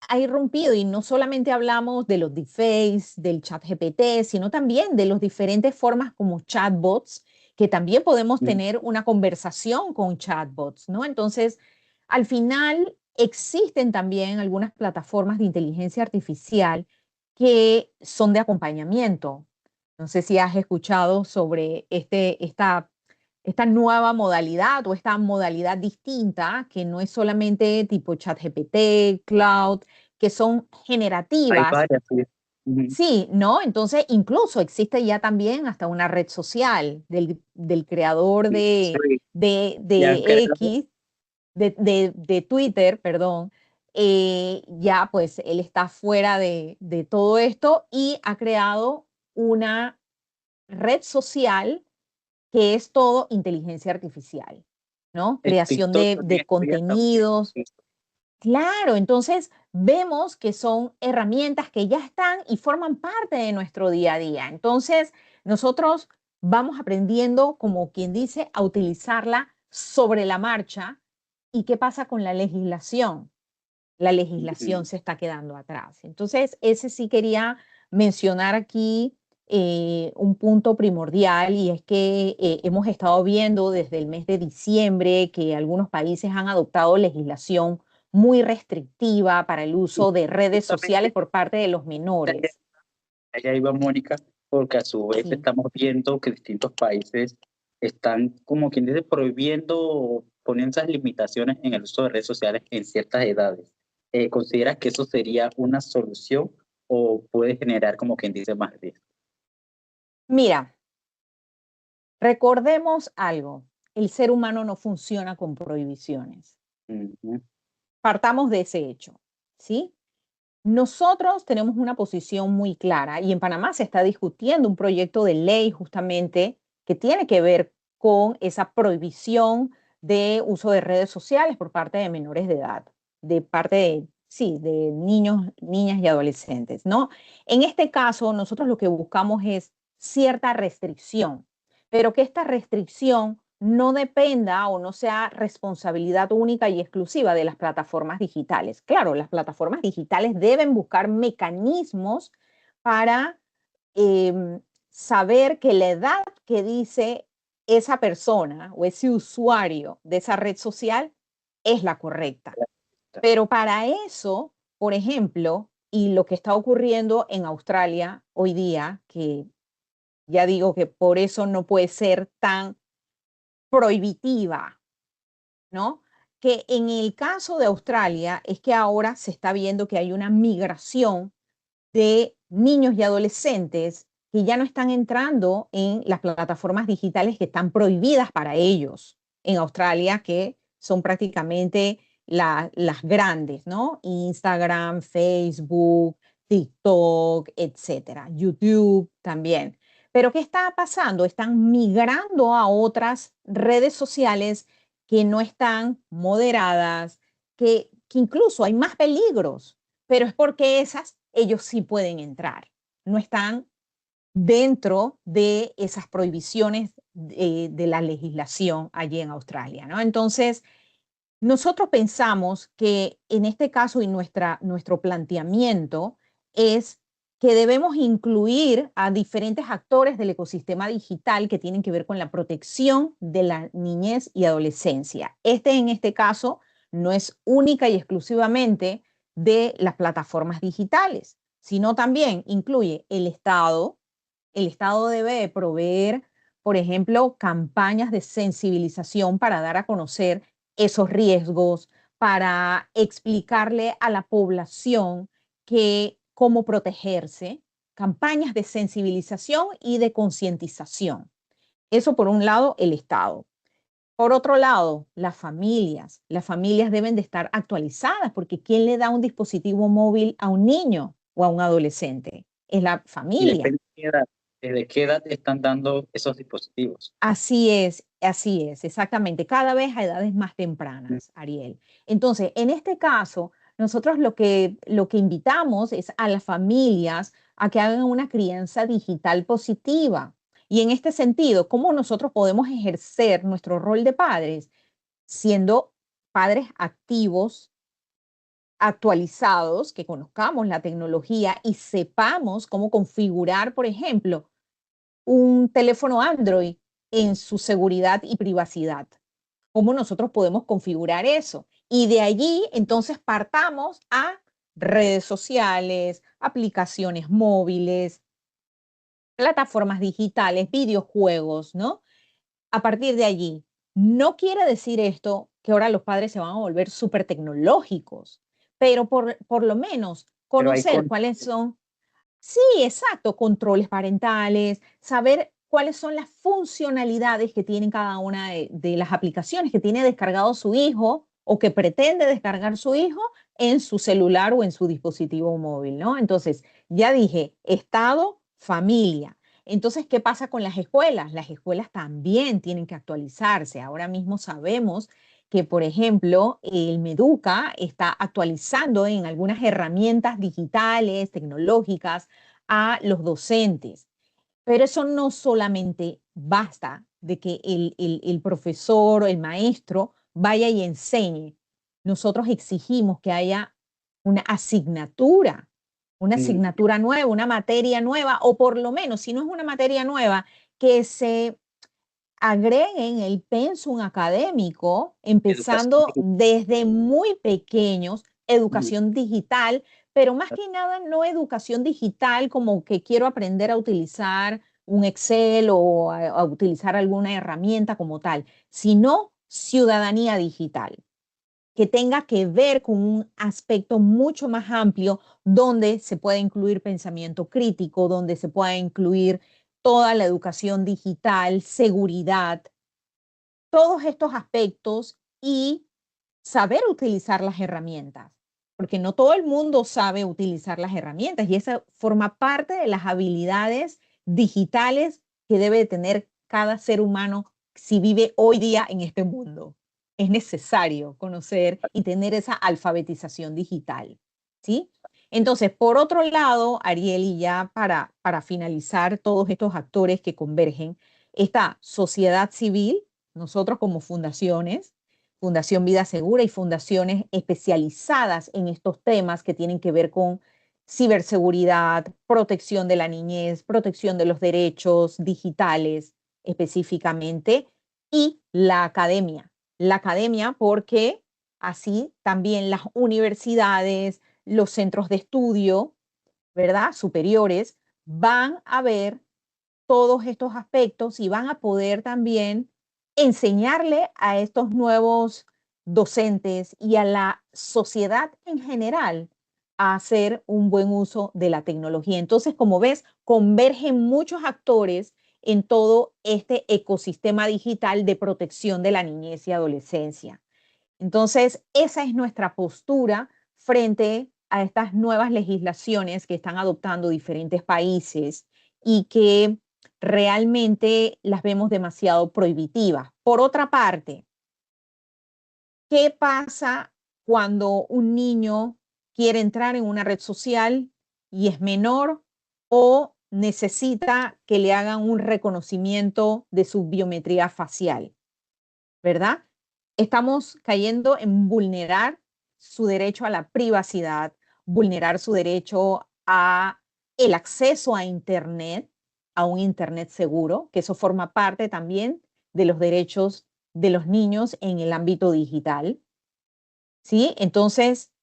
ha irrumpido y no solamente hablamos de los deepfakes, del chat GPT, sino también de las diferentes formas como chatbots, que también podemos tener una conversación con chatbots, ¿no? Entonces, al final existen también algunas plataformas de inteligencia artificial que son de acompañamiento. No sé si has escuchado sobre esta nueva modalidad o esta modalidad distinta que no es solamente tipo ChatGPT, Cloud, que son Hay generativas. varias, sí. Ujú. Sí, ¿no? Entonces, incluso existe ya también hasta una red social del creador Sí, ya han de creado. X, de Twitter, perdón. Ya pues él está fuera de todo esto y ha creado una red social que es todo inteligencia artificial, ¿no? El Creación TikTok también de estoy también. contenidos. Claro, entonces vemos que son herramientas que ya están y forman parte de nuestro día a día. Entonces, nosotros vamos aprendiendo, como quien dice, a utilizarla sobre la marcha. ¿Y qué pasa con la legislación? La legislación Ujú. se está quedando atrás. Entonces, ese sí quería mencionar aquí un punto primordial y es que hemos estado viendo desde el mes de diciembre que algunos países han adoptado legislación muy restrictiva para el Y uso de redes sociales justamente por parte de los allá menores. allá iba Mónica, porque a su vez Sí. estamos viendo que distintos países están, como quien dice, prohibiendo o poniendo esas limitaciones en el uso de redes sociales en ciertas edades. ¿Consideras que eso sería una solución o puede generar, como quien dice, más riesgo? Mira, recordemos algo, el ser humano no funciona con prohibiciones. Ujú. Partamos de ese hecho, ¿sí? Nosotros tenemos una posición muy clara y en Panamá se está discutiendo un proyecto de ley justamente que tiene que ver con esa prohibición de uso de redes sociales por parte de menores de edad, de parte de, sí, de niños, niñas y adolescentes, ¿no? En este caso, nosotros lo que buscamos es cierta restricción, pero que esta restricción no dependa o no sea responsabilidad única y exclusiva de las plataformas digitales. Claro, las plataformas digitales deben buscar mecanismos para saber que la edad que dice esa persona o ese usuario de esa red social es la correcta. Pero para eso, por ejemplo, y lo que está ocurriendo en Australia hoy día, que ya digo que por eso no puede ser tan prohibitiva, ¿no? Que en el caso de Australia es que ahora se está viendo que hay una migración de niños y adolescentes que ya no están entrando en las plataformas digitales que están prohibidas para ellos en Australia, que son prácticamente las grandes, ¿no? Instagram, Facebook, TikTok, etcétera, YouTube también. Pero ¿qué está pasando? Están migrando a otras redes sociales que no están moderadas, que incluso hay más peligros, pero es porque esas ellos sí pueden entrar, no están dentro de esas prohibiciones de la legislación allí en Australia, ¿no? Entonces, nosotros pensamos que en este caso y nuestro planteamiento es que debemos incluir a diferentes actores del ecosistema digital que tienen que ver con la protección de la niñez y adolescencia. En este caso no es única y exclusivamente de las plataformas digitales, sino también incluye el Estado. El Estado debe proveer, por ejemplo, campañas de sensibilización para dar a conocer esos riesgos, para explicarle a la población que cómo protegerse, campañas de sensibilización y de concientización. Eso por un lado, el Estado. Por otro lado, las familias deben de estar actualizadas porque ¿quién le da un dispositivo móvil a un niño o a un adolescente? Es la Y familia. depende de qué edad, desde qué edad están dando esos dispositivos. Así es, exactamente, cada vez a edades más tempranas, Ariel. Entonces, en este caso, nosotros lo que invitamos es a las familias a que hagan una crianza digital positiva. Y en este sentido, ¿cómo nosotros podemos ejercer nuestro rol de padres? Siendo padres activos, actualizados, que conozcamos la tecnología y sepamos cómo configurar, por ejemplo, un teléfono Android en su seguridad y privacidad. ¿Cómo nosotros podemos configurar eso? Y de allí entonces partamos a redes sociales, aplicaciones móviles, plataformas digitales, videojuegos, ¿no? A partir de allí, no quiere decir esto que ahora los padres se van a volver súper tecnológicos, pero por lo menos Pero hay conocer con, cuáles son. Sí, exacto, controles parentales, saber cuáles son las funcionalidades que tienen cada una de las aplicaciones que tiene descargado su hijo o que pretende descargar su hijo en su celular o en su dispositivo móvil, ¿no? Entonces, ya dije, Estado, familia. Entonces, ¿qué pasa con las escuelas? Las escuelas también tienen que actualizarse. Ahora mismo sabemos que, por ejemplo, el Meduca está actualizando en algunas herramientas digitales, tecnológicas, a los docentes. Pero eso no solamente basta de que el profesor o el maestro vaya y enseñe. Nosotros exigimos que haya una una mm, asignatura nueva, una materia nueva, o por lo menos, si no es una materia nueva, que se agreguen el pensum académico, educación empezando digital. desde muy pequeños, Mm, educación digital, pero más que nada no educación digital como que quiero aprender a utilizar un Excel o a utilizar alguna herramienta como tal, sino ciudadanía digital, que tenga que ver con un aspecto mucho más amplio donde se pueda incluir pensamiento crítico, donde se pueda incluir toda la educación digital, seguridad, todos estos aspectos y saber utilizar las herramientas, porque no todo el mundo sabe utilizar las herramientas y esa forma parte de las habilidades digitales que debe tener cada ser humano si vive hoy día en este mundo. Es necesario conocer y tener esa alfabetización digital, ¿sí? Entonces, por otro lado, Ariel, y ya para finalizar todos estos actores que convergen, está sociedad civil, nosotros como fundaciones, Fundación Vida Segura y fundaciones especializadas en estos temas que tienen que ver con ciberseguridad, protección de la niñez, protección de los derechos digitales específicamente, y la academia porque así también las universidades, los centros de estudio, ¿verdad? Superiores, van a ver todos estos aspectos y van a poder también enseñarle a estos nuevos docentes y a la sociedad en general a hacer un buen uso de la tecnología. Entonces, como ves, convergen muchos actores en todo este ecosistema digital de protección de la niñez y adolescencia. Entonces, esa es nuestra postura frente a estas nuevas legislaciones que están adoptando diferentes países y que realmente las vemos demasiado prohibitivas. Por otra parte, ¿qué pasa cuando un niño quiere entrar en una red social y es menor o necesita que le hagan un reconocimiento de su biometría facial? ¿Verdad? Estamos cayendo en vulnerar su derecho a la privacidad, vulnerar su derecho a el acceso a Internet, a un Internet seguro, que eso forma parte también de los derechos de los niños en el ámbito digital, ¿sí? Entonces,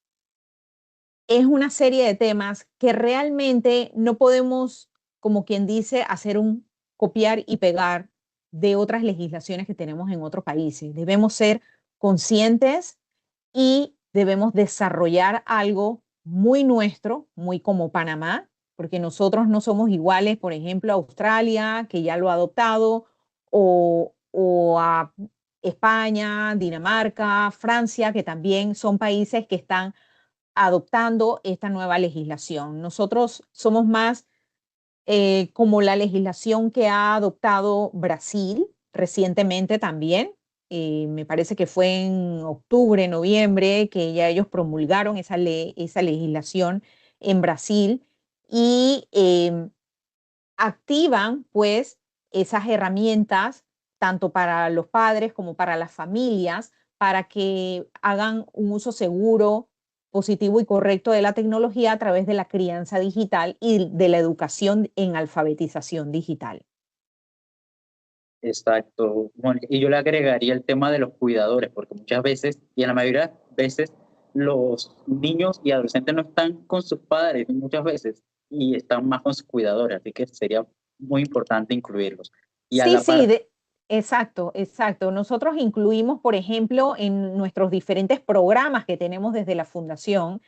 es una serie de temas que realmente no podemos, como quien dice, hacer un copiar y pegar de otras legislaciones que tenemos en otros países. Debemos ser conscientes y debemos desarrollar algo muy nuestro, muy como Panamá, porque nosotros no somos iguales, por ejemplo, a Australia, que ya lo ha adoptado, o a España, Dinamarca, Francia, que también son países que están adoptando esta nueva legislación. Nosotros somos más como la legislación que ha adoptado Brasil recientemente también. Me parece que fue en octubre, noviembre, que ya ellos promulgaron esa legislación en Brasil y activan pues esas herramientas tanto para los padres como para las familias para que hagan un uso seguro, positivo y correcto de la tecnología a través de la crianza digital y de la educación en alfabetización digital. Exacto, Mónica. Y yo le agregaría el tema de los cuidadores, porque muchas veces, y en la mayoría de veces, los niños y adolescentes no están con sus padres muchas veces y están más con sus cuidadores, así que sería muy importante incluirlos. Y a Sí, la sí, par, exacto, exacto. Nosotros incluimos, por ejemplo, en nuestros diferentes programas que tenemos desde la Fundación,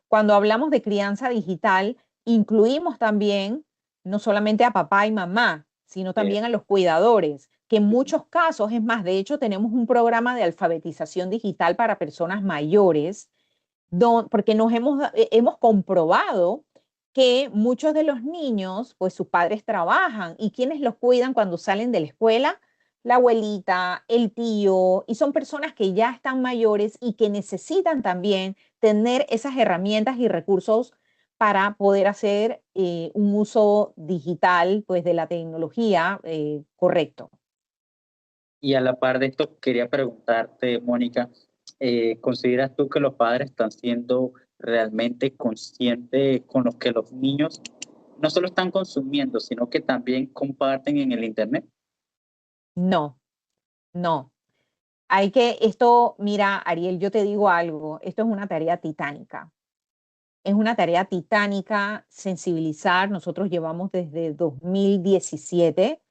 cuando hablamos de crianza digital, incluimos también no solamente a papá y mamá, sino eh, también a los cuidadores, que en muchos casos, es más, de hecho, tenemos un programa de alfabetización digital para personas mayores porque hemos comprobado que muchos de los niños, pues sus padres trabajan y quienes los cuidan cuando salen de la escuela, la abuelita, el tío, y son personas que ya están mayores y que necesitan también tener esas herramientas y recursos para poder hacer un uso digital, pues, de la tecnología correcto. y a la par de esto, quería preguntarte, Mónica, ¿consideras tú que los padres están siendo realmente conscientes con lo que los niños no solo están consumiendo, sino que también comparten en el Internet? No, no. Mira, Ariel, yo te digo algo, esto es una tarea titánica. Es una tarea titánica sensibilizar. Nosotros llevamos desde 2017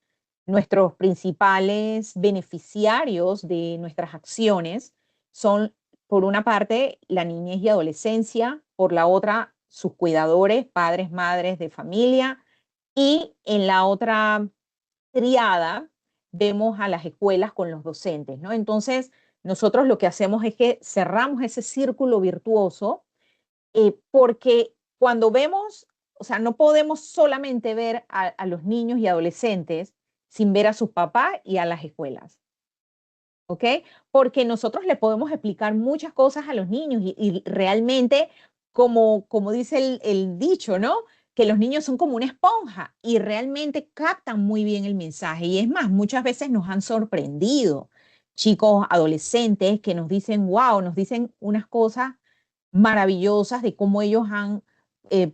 nuestros principales beneficiarios de nuestras acciones son, por una parte, la niñez y adolescencia, por la otra, sus cuidadores, padres, madres de familia, y en la otra triada vemos a las escuelas con los docentes, ¿no? Entonces, nosotros lo que hacemos es que cerramos ese círculo virtuoso porque cuando vemos, o sea, no podemos solamente ver a los niños y adolescentes sin ver a sus papás y a las escuelas, ¿ok? Porque nosotros le podemos explicar muchas cosas a los niños y realmente, como dice el dicho, ¿no? Que los niños son como una esponja y realmente captan muy bien el mensaje. Y es más, muchas veces nos han sorprendido chicos adolescentes que nos dicen, wow, nos dicen unas cosas maravillosas de cómo ellos han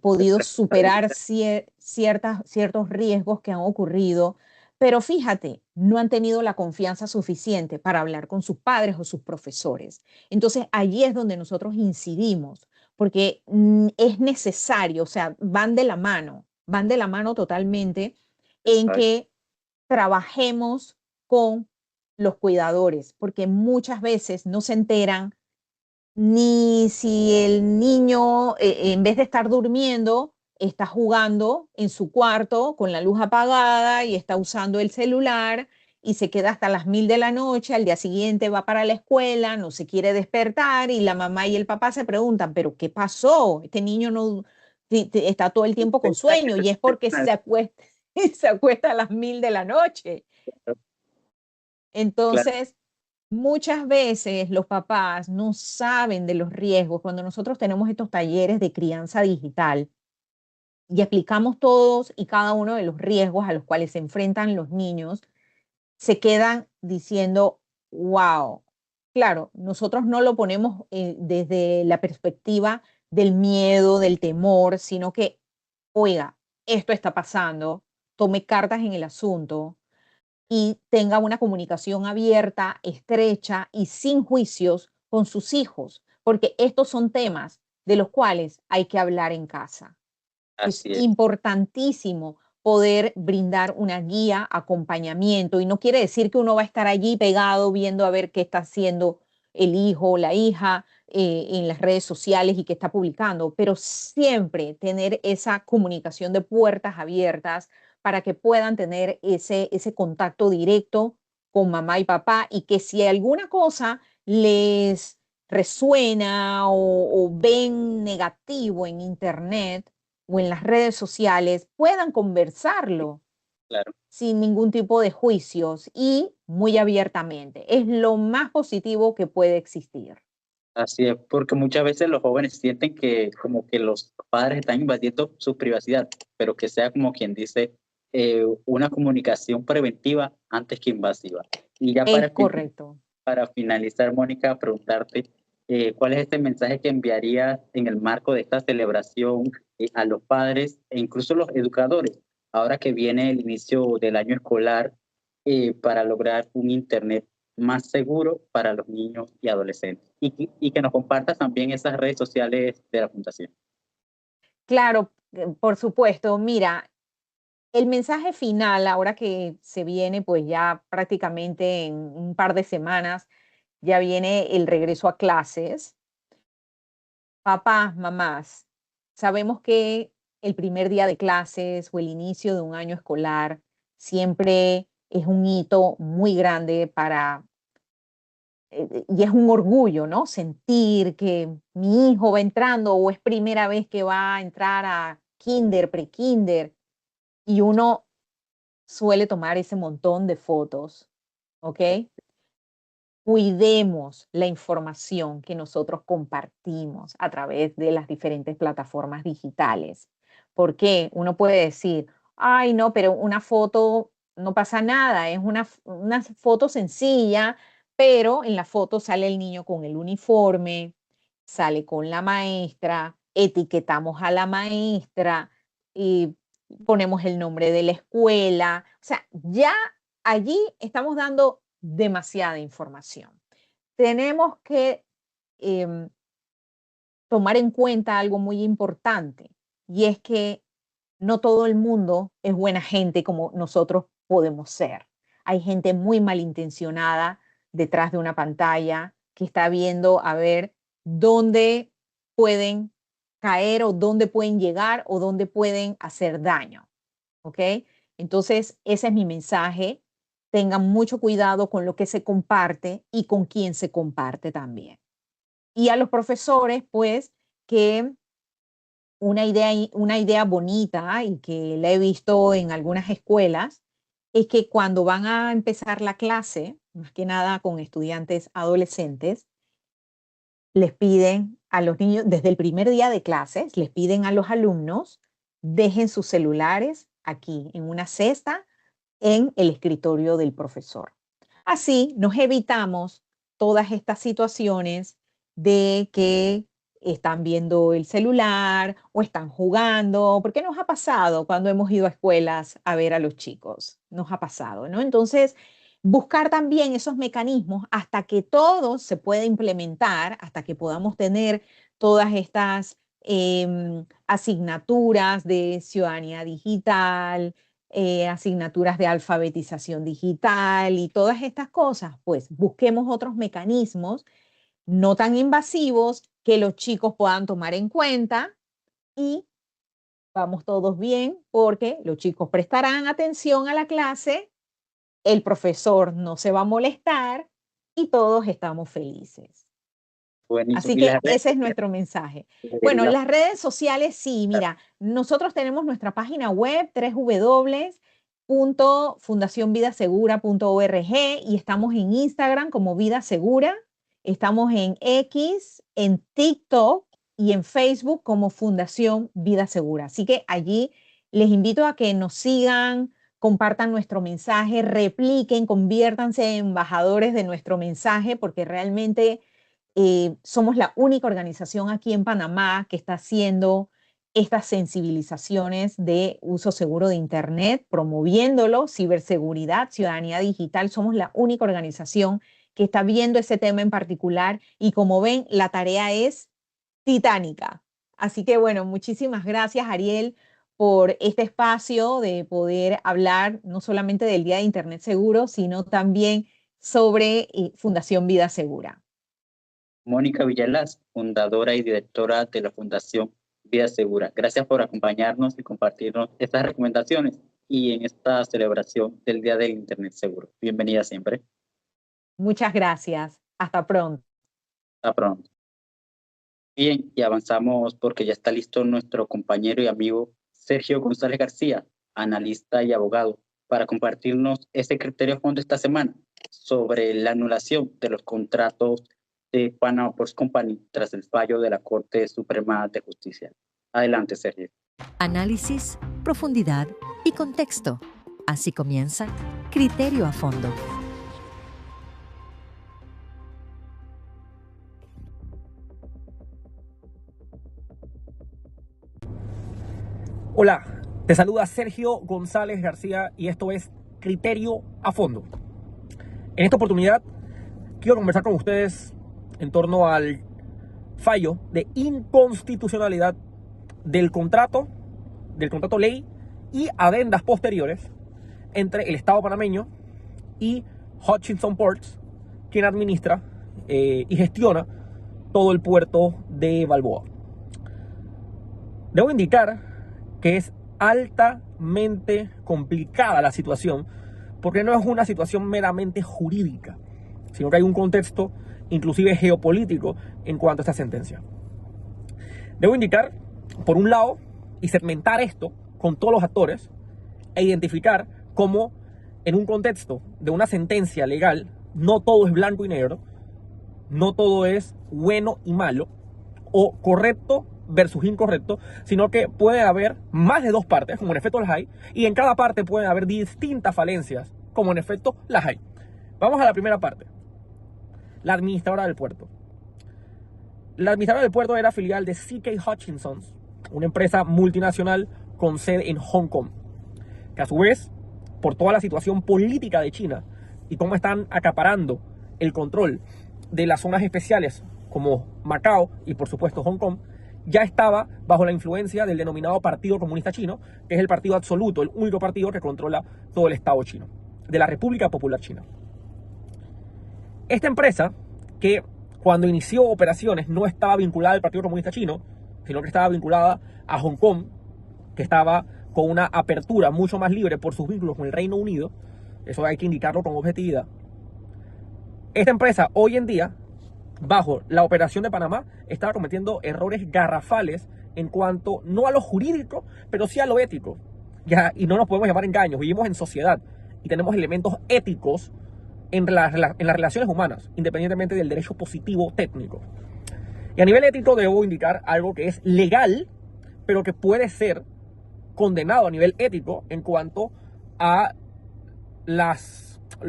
podido superar ciertos riesgos que han ocurrido, pero fíjate, no han tenido la confianza suficiente para hablar con sus padres o sus profesores. Entonces, allí es donde nosotros incidimos, porque es necesario, o sea, van de la mano totalmente en Exacto. que trabajemos con los cuidadores, porque muchas veces no se enteran ni si el niño, en vez de estar durmiendo, está jugando en su cuarto con la luz apagada y está usando el celular y se queda hasta las 1000 de la noche, al día siguiente va para la escuela, no se quiere despertar y la mamá y el papá se preguntan, pero ¿qué pasó? Este niño no está todo el tiempo con sueño y es porque se acuesta a las 1000 de la noche. Claro, Entonces, muchas veces los papás no saben de los riesgos. Cuando nosotros tenemos estos talleres de crianza digital y explicamos todos y cada uno de los riesgos a los cuales se enfrentan los niños, se quedan diciendo, wow, claro, nosotros no lo ponemos desde la perspectiva del miedo, del temor, sino que, oiga, esto está pasando, tome cartas en el asunto y tenga una comunicación abierta, estrecha y sin juicios con sus hijos, porque estos son temas de los cuales hay que hablar en casa. Es así es. importantísimo poder brindar una guía, acompañamiento, y no quiere decir que uno va a estar allí pegado viendo a ver qué está haciendo el hijo o la hija en las redes sociales y qué está publicando, pero siempre tener esa comunicación de puertas abiertas para que puedan tener ese contacto directo con mamá y papá, y que si alguna cosa les resuena o ven negativo en internet o en las redes sociales, puedan conversarlo Claro. sin ningún tipo de juicios y muy abiertamente. Es lo más positivo que puede existir. Así es, porque muchas veces los jóvenes sienten que como que los padres están invadiendo su privacidad, pero que sea como quien dice una comunicación preventiva antes que invasiva. Y ya Es correcto. para finalizar, Mónica, preguntarte cuál es este mensaje que enviarías en el marco de esta celebración a los padres e incluso los educadores, ahora que viene el inicio del año escolar, para lograr un Internet más seguro para los niños y adolescentes. Y que nos compartas también esas redes sociales de la Fundación. Claro, por supuesto. Mira, el mensaje final, ahora que se viene, pues ya prácticamente en un par de semanas, ya viene el regreso a clases. Papás, mamás, sabemos que el primer día de clases o el inicio de un año escolar siempre es un hito muy grande y es un orgullo, ¿no? Sentir que mi hijo va entrando o es primera vez que va a entrar a kinder, pre-kinder, y uno suele tomar ese montón de fotos, ¿ok? Cuidemos la información que nosotros compartimos a través de las diferentes plataformas digitales. Porque uno puede decir, ay, no, pero una foto no pasa nada, es una foto sencilla, pero en la foto sale el niño con el uniforme, sale con la maestra, etiquetamos a la maestra y ponemos el nombre de la escuela. O sea, ya allí estamos dando demasiada información. Tenemos que em, tomar en cuenta algo muy importante y es que no todo el mundo es buena gente como nosotros podemos ser. Hay gente muy malintencionada detrás de una pantalla que está viendo a ver dónde pueden caer o dónde pueden llegar o dónde pueden hacer daño. ¿Ok? Entonces, ese es mi mensaje. Tengan mucho cuidado con lo que se comparte y con quién se comparte también. Y a los profesores, pues, que una idea bonita y que la he visto en algunas escuelas es que cuando van a empezar la clase, más que nada con estudiantes adolescentes, les piden a los niños, desde el primer día de clases, les piden a los alumnos, dejen sus celulares aquí en una cesta en el escritorio del profesor. Así nos evitamos todas estas situaciones de que están viendo el celular o están jugando, porque nos ha pasado cuando hemos ido a escuelas a ver a los chicos, nos ha pasado, ¿no? Entonces, buscar también esos mecanismos hasta que todo se pueda implementar, hasta que podamos tener todas estas asignaturas de ciudadanía digital, asignaturas de alfabetización digital y todas estas cosas, pues busquemos otros mecanismos no tan invasivos que los chicos puedan tomar en cuenta y vamos todos bien porque los chicos prestarán atención a la clase, el profesor no se va a molestar y todos estamos felices. Buenísimo. Así Y que ese es nuestro mensaje. Bueno, la- las redes sociales, sí, mira, nosotros tenemos nuestra página web, www.fundacionvidasegura.org y estamos en Instagram como Vida Segura, estamos en X, en TikTok y en Facebook como Fundación Vida Segura. Así que allí les invito a que nos sigan, compartan nuestro mensaje, repliquen, conviértanse en embajadores de nuestro mensaje, porque realmente somos la única organización aquí en Panamá que está haciendo estas sensibilizaciones de uso seguro de Internet, promoviéndolo, ciberseguridad, ciudadanía digital. Somos la única organización que está viendo ese tema en particular y como ven, la tarea es titánica. Así que bueno, muchísimas gracias, Ariel, por este espacio de poder hablar no solamente del Día de Internet Seguro, sino también sobre Fundación Vida Segura. Mónica Villalas, fundadora y directora de la Fundación Vida Segura. Gracias por acompañarnos y compartirnos estas recomendaciones y en esta celebración del Día del Internet Seguro. Bienvenida siempre. Muchas gracias. Hasta pronto. Hasta pronto. Bien, y avanzamos porque ya está listo nuestro compañero y amigo Sergio González García, analista y abogado, para compartirnos ese criterio a fondo esta semana sobre la anulación de los contratos de Panama Ports Company tras el fallo de la Corte Suprema de Justicia. Adelante, Sergio. Análisis, profundidad y contexto. Así comienza Criterio a Fondo. Hola, te saluda Sergio González García y esto es Criterio a Fondo. En esta oportunidad quiero conversar con ustedes en torno al fallo de inconstitucionalidad del contrato ley y adendas posteriores entre el Estado panameño y Hutchison Ports, quien administra y gestiona todo el puerto de Balboa. Debo indicar que es altamente complicada la situación, porque no es una situación meramente jurídica, sino que hay un contexto inclusive geopolítico en cuanto a esta sentencia. Debo indicar, por un lado, y segmentar esto con todos los actores, e identificar cómo en un contexto de una sentencia legal, no todo es blanco y negro, no todo es bueno y malo, o correcto versus incorrecto, sino que puede haber más de dos partes, como en efecto las hay, y en cada parte pueden haber distintas falencias, como en efecto las hay. Vamos a la primera parte. La administradora del puerto. La administradora del puerto era filial de CK Hutchison, una empresa multinacional con sede en Hong Kong, que a su vez, por toda la situación política de China y cómo están acaparando el control de las zonas especiales como Macao y por supuesto Hong Kong, ya estaba bajo la influencia del denominado Partido Comunista Chino, que es el partido absoluto, el único partido que controla todo el Estado chino, de la República Popular China. Esta empresa, que cuando inició operaciones no estaba vinculada al Partido Comunista Chino, sino que estaba vinculada a Hong Kong, que estaba con una apertura mucho más libre por sus vínculos con el Reino Unido, eso hay que indicarlo con objetividad. Esta empresa hoy en día, bajo la operación de Panamá, estaba cometiendo errores garrafales en cuanto no a lo jurídico, pero sí a lo ético. Ya, y no nos podemos llamar engaños, vivimos en sociedad y tenemos elementos éticos en las relaciones humanas, independientemente del derecho positivo técnico. Y a nivel ético debo indicar algo que es legal, pero que puede ser condenado a nivel ético en cuanto a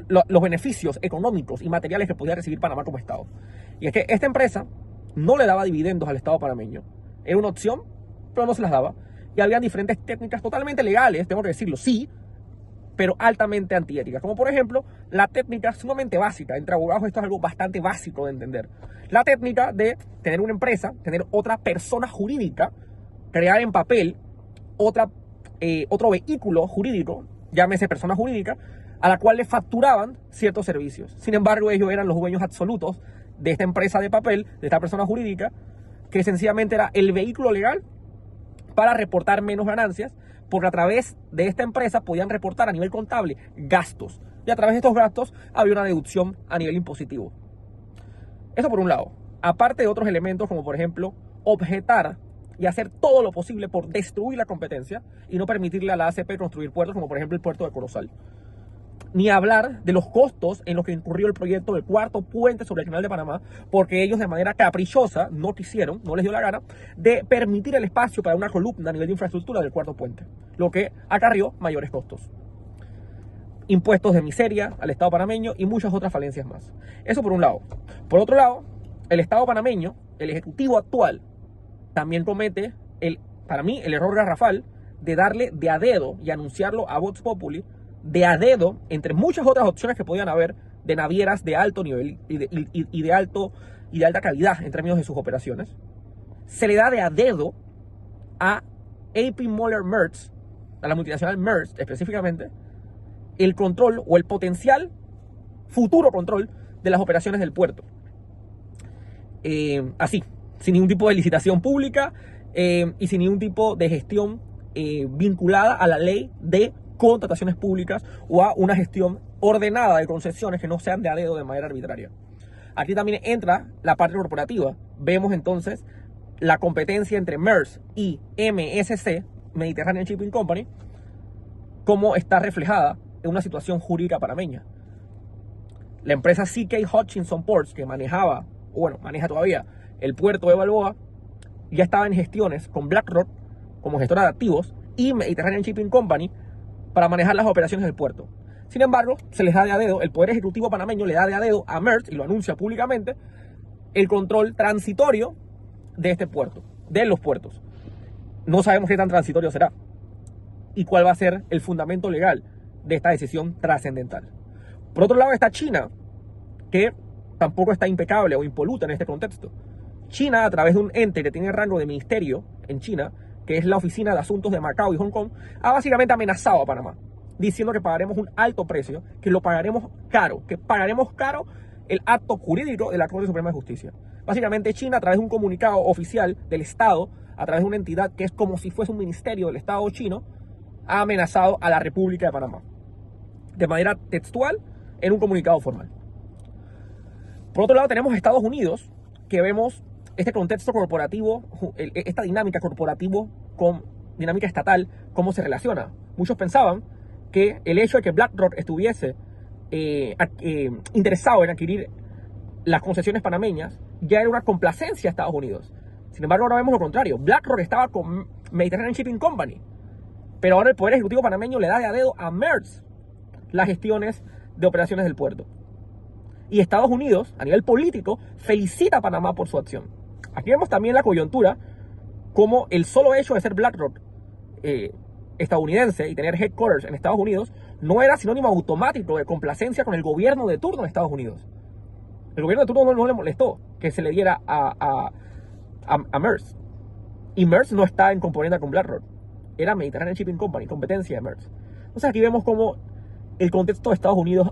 los beneficios económicos y materiales que podía recibir Panamá como Estado. Y es que esta empresa no le daba dividendos al Estado panameño. Era una opción, pero no se las daba. Y había diferentes técnicas totalmente legales, tengo que decirlo, sí, pero altamente antiéticas. Como por ejemplo, la técnica sumamente básica. Entre abogados esto es algo bastante básico de entender. La técnica de tener una empresa, tener otra persona jurídica, crear en papel otro vehículo jurídico, llámese persona jurídica, a la cual le facturaban ciertos servicios. Sin embargo, ellos eran los dueños absolutos de esta empresa de papel, de esta persona jurídica, que sencillamente era el vehículo legal para reportar menos ganancias, porque a través de esta empresa podían reportar a nivel contable gastos, y a través de estos gastos había una deducción a nivel impositivo. Eso por un lado, aparte de otros elementos como por ejemplo objetar y hacer todo lo posible por destruir la competencia y no permitirle a la ACP construir puertos como por ejemplo el puerto de Corozal. Ni hablar de los costos en los que incurrió el proyecto del cuarto puente sobre el Canal de Panamá, porque ellos de manera caprichosa no quisieron, no les dio la gana, de permitir el espacio para una columna a nivel de infraestructura del cuarto puente, lo que acarrió mayores costos. Impuestos de miseria al Estado panameño y muchas otras falencias más. Eso por un lado. Por otro lado, el Estado panameño, el Ejecutivo actual, también comete, para mí, el error garrafal de darle de a dedo y anunciarlo a Vox Populi, de a dedo, entre muchas otras opciones que podían haber, de navieras de alto nivel y de alta calidad en términos de sus operaciones. Se le da de a dedo a A.P. Moller Maersk, a la multinacional Maersk específicamente, el control o el potencial futuro control de las operaciones del puerto. Así, sin ningún tipo de licitación pública y sin ningún tipo de gestión vinculada a la ley de contrataciones públicas o a una gestión ordenada de concesiones que no sean de a dedo de manera arbitraria. Aquí también entra la parte corporativa. Vemos entonces la competencia entre Maersk y MSC, Mediterranean Shipping Company, cómo está reflejada en una situación jurídica panameña. La empresa CK Hutchison Ports, que manejaba, o bueno, maneja todavía el puerto de Balboa, ya estaba en gestiones con BlackRock como gestora de activos y Mediterranean Shipping Company para manejar las operaciones del puerto. Sin embargo, se les da de a dedo, el Poder Ejecutivo panameño le da de a dedo a Maersk, y lo anuncia públicamente, el control transitorio de este puerto, de los puertos. No sabemos qué tan transitorio será y cuál va a ser el fundamento legal de esta decisión trascendental. Por otro lado está China, que tampoco está impecable o impoluta en este contexto. China, a través de un ente que tiene rango de ministerio en China, que es la Oficina de Asuntos de Macao y Hong Kong, ha básicamente amenazado a Panamá, diciendo que pagaremos un alto precio, que lo pagaremos caro, el acto jurídico de la Corte Suprema de Justicia. Básicamente China, a través de un comunicado oficial del Estado, a través de una entidad que es como si fuese un ministerio del Estado chino, ha amenazado a la República de Panamá, de manera textual, en un comunicado formal. Por otro lado tenemos Estados Unidos, que vemos este contexto corporativo, esta dinámica corporativo con dinámica estatal, cómo se relaciona. Muchos pensaban que el hecho de que BlackRock estuviese interesado en adquirir las concesiones panameñas ya era una complacencia a Estados Unidos. Sin embargo, ahora vemos lo contrario. BlackRock estaba con Mediterranean Shipping Company, pero ahora el Poder Ejecutivo panameño le da de a dedo a Maersk las gestiones de operaciones del puerto. Y Estados Unidos, a nivel político, felicita a Panamá por su acción. Aquí vemos también la coyuntura, como el solo hecho de ser BlackRock estadounidense y tener headquarters en Estados Unidos no era sinónimo automático de complacencia con el gobierno de turno de Estados Unidos. El gobierno de turno no le molestó que se le diera a Maersk. Y Maersk no está en componente con BlackRock. Era Mediterranean Shipping Company, competencia de Maersk. Entonces aquí vemos como el contexto de Estados Unidos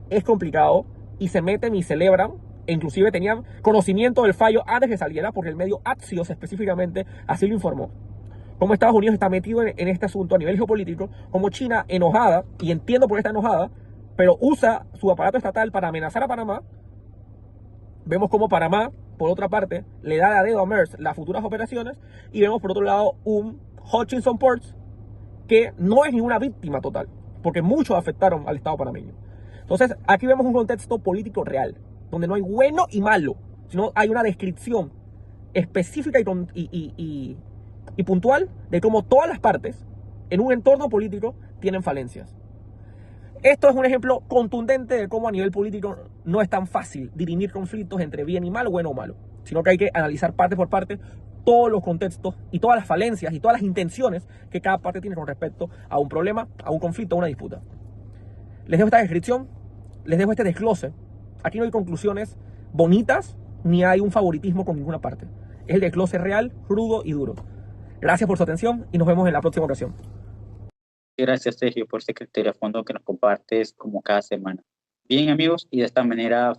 es complicado y se meten y celebran, e inclusive tenían conocimiento del fallo antes que saliera, porque el medio Axios específicamente así lo informó. Como Estados Unidos está metido en este asunto a nivel geopolítico, como China enojada, y entiendo por qué está enojada, pero usa su aparato estatal para amenazar a Panamá. Vemos como Panamá, por otra parte, le da a dedo a Maersk las futuras operaciones, y vemos por otro lado un Hutchison Ports que no es ninguna víctima total, porque muchos afectaron al Estado panameño. Entonces, aquí vemos un contexto político real, donde no hay bueno y malo, sino hay una descripción específica y puntual de cómo todas las partes en un entorno político tienen falencias. Esto es un ejemplo contundente de cómo a nivel político no es tan fácil dirimir conflictos entre bien y mal, bueno o malo, sino que hay que analizar parte por parte todos los contextos y todas las falencias y todas las intenciones que cada parte tiene con respecto a un problema, a un conflicto, a una disputa. Les dejo esta descripción, les dejo este desglose. Aquí no hay conclusiones bonitas ni hay un favoritismo con ninguna parte. Es el desglose real, crudo y duro. Gracias por su atención y nos vemos en la próxima ocasión. Gracias, Sergio, por ese criterio a fondo que nos compartes como cada semana. Bien, amigos, y de esta manera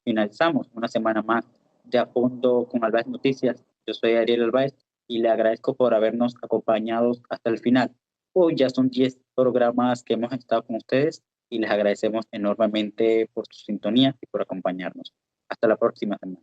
finalizamos una semana más de A Fondo con Albaez Noticias. Yo soy Ariel Albaez y le agradezco por habernos acompañado hasta el final. Hoy ya son 10 programas que hemos estado con ustedes y les agradecemos enormemente por su sintonía y por acompañarnos. Hasta la próxima semana.